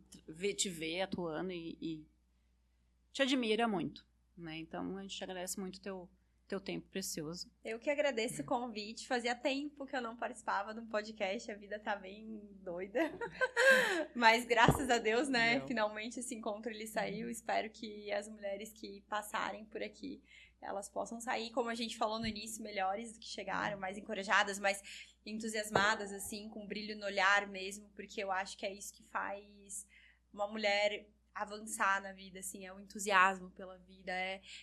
te vê atuando e te admira muito, né, então a gente agradece muito teu tempo precioso. Eu que agradeço o convite, fazia tempo que eu não participava de um podcast, a vida tá bem doida, mas graças a Deus, né, finalmente esse encontro ele saiu, espero que as mulheres que passarem por aqui, elas possam sair, como a gente falou no início, melhores do que chegaram, mais encorajadas, mais entusiasmadas, assim, com brilho no olhar mesmo, porque eu acho que é isso que faz uma mulher avançar na vida, assim, é o entusiasmo pela vida,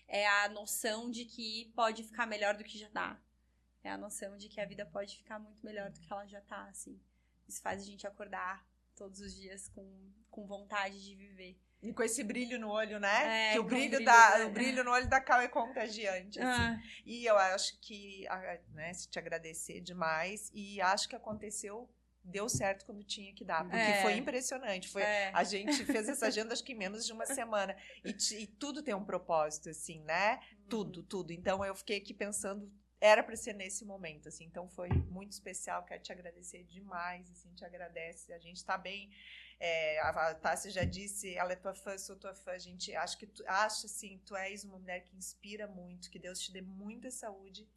é a noção de que pode ficar melhor do que já tá, é a noção de que a vida pode ficar muito melhor do que ela já tá, assim, isso faz a gente acordar todos os dias com vontade de viver. E com esse brilho no olho, né? Que o brilho no olho da Cal é contagiante, assim. E eu acho que, né, te agradecer demais. E acho que deu certo quando tinha que dar. Porque foi impressionante. A gente fez essa agenda, acho que em menos de uma semana. E tudo tem um propósito, assim, né? Tudo. Então, eu fiquei aqui pensando, era para ser nesse momento, assim. Então, foi muito especial. Quero te agradecer demais, assim, te agradece. A gente tá bem... a Tássia já disse, ela é tua fã, sou tua fã, a gente acha assim, tu és uma mulher que inspira muito, que Deus te dê muita saúde,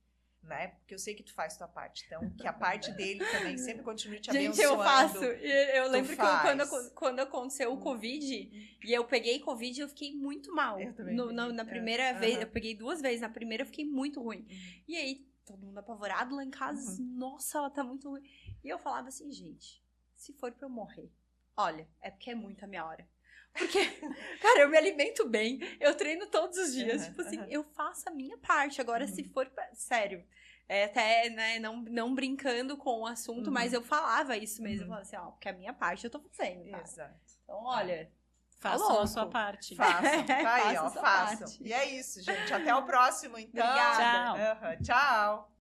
né, porque eu sei que tu faz tua parte, então que a parte dele também sempre continue te abençoando. Gente, eu faço, eu lembro que quando aconteceu o Covid, e eu peguei Covid, eu fiquei muito mal, eu também na primeira vez, eu peguei 2 vezes, na primeira eu fiquei muito ruim, e aí todo mundo apavorado lá em casa, assim, nossa, ela tá muito ruim, e eu falava assim, gente, se for pra eu morrer, olha, é porque é muito a minha hora. Porque, cara, eu me alimento bem, eu treino todos os dias, tipo assim, eu faço a minha parte. Agora, se for sério, até, né, não brincando com o assunto, mas eu falava isso mesmo, eu falava assim, ó, porque a minha parte eu tô fazendo, tá? Exato. Então, olha, façam a sua parte. Façam, tá aí, ó, façam. Parte. E é isso, gente, até o próximo, então. Obrigada. Tchau. Tchau.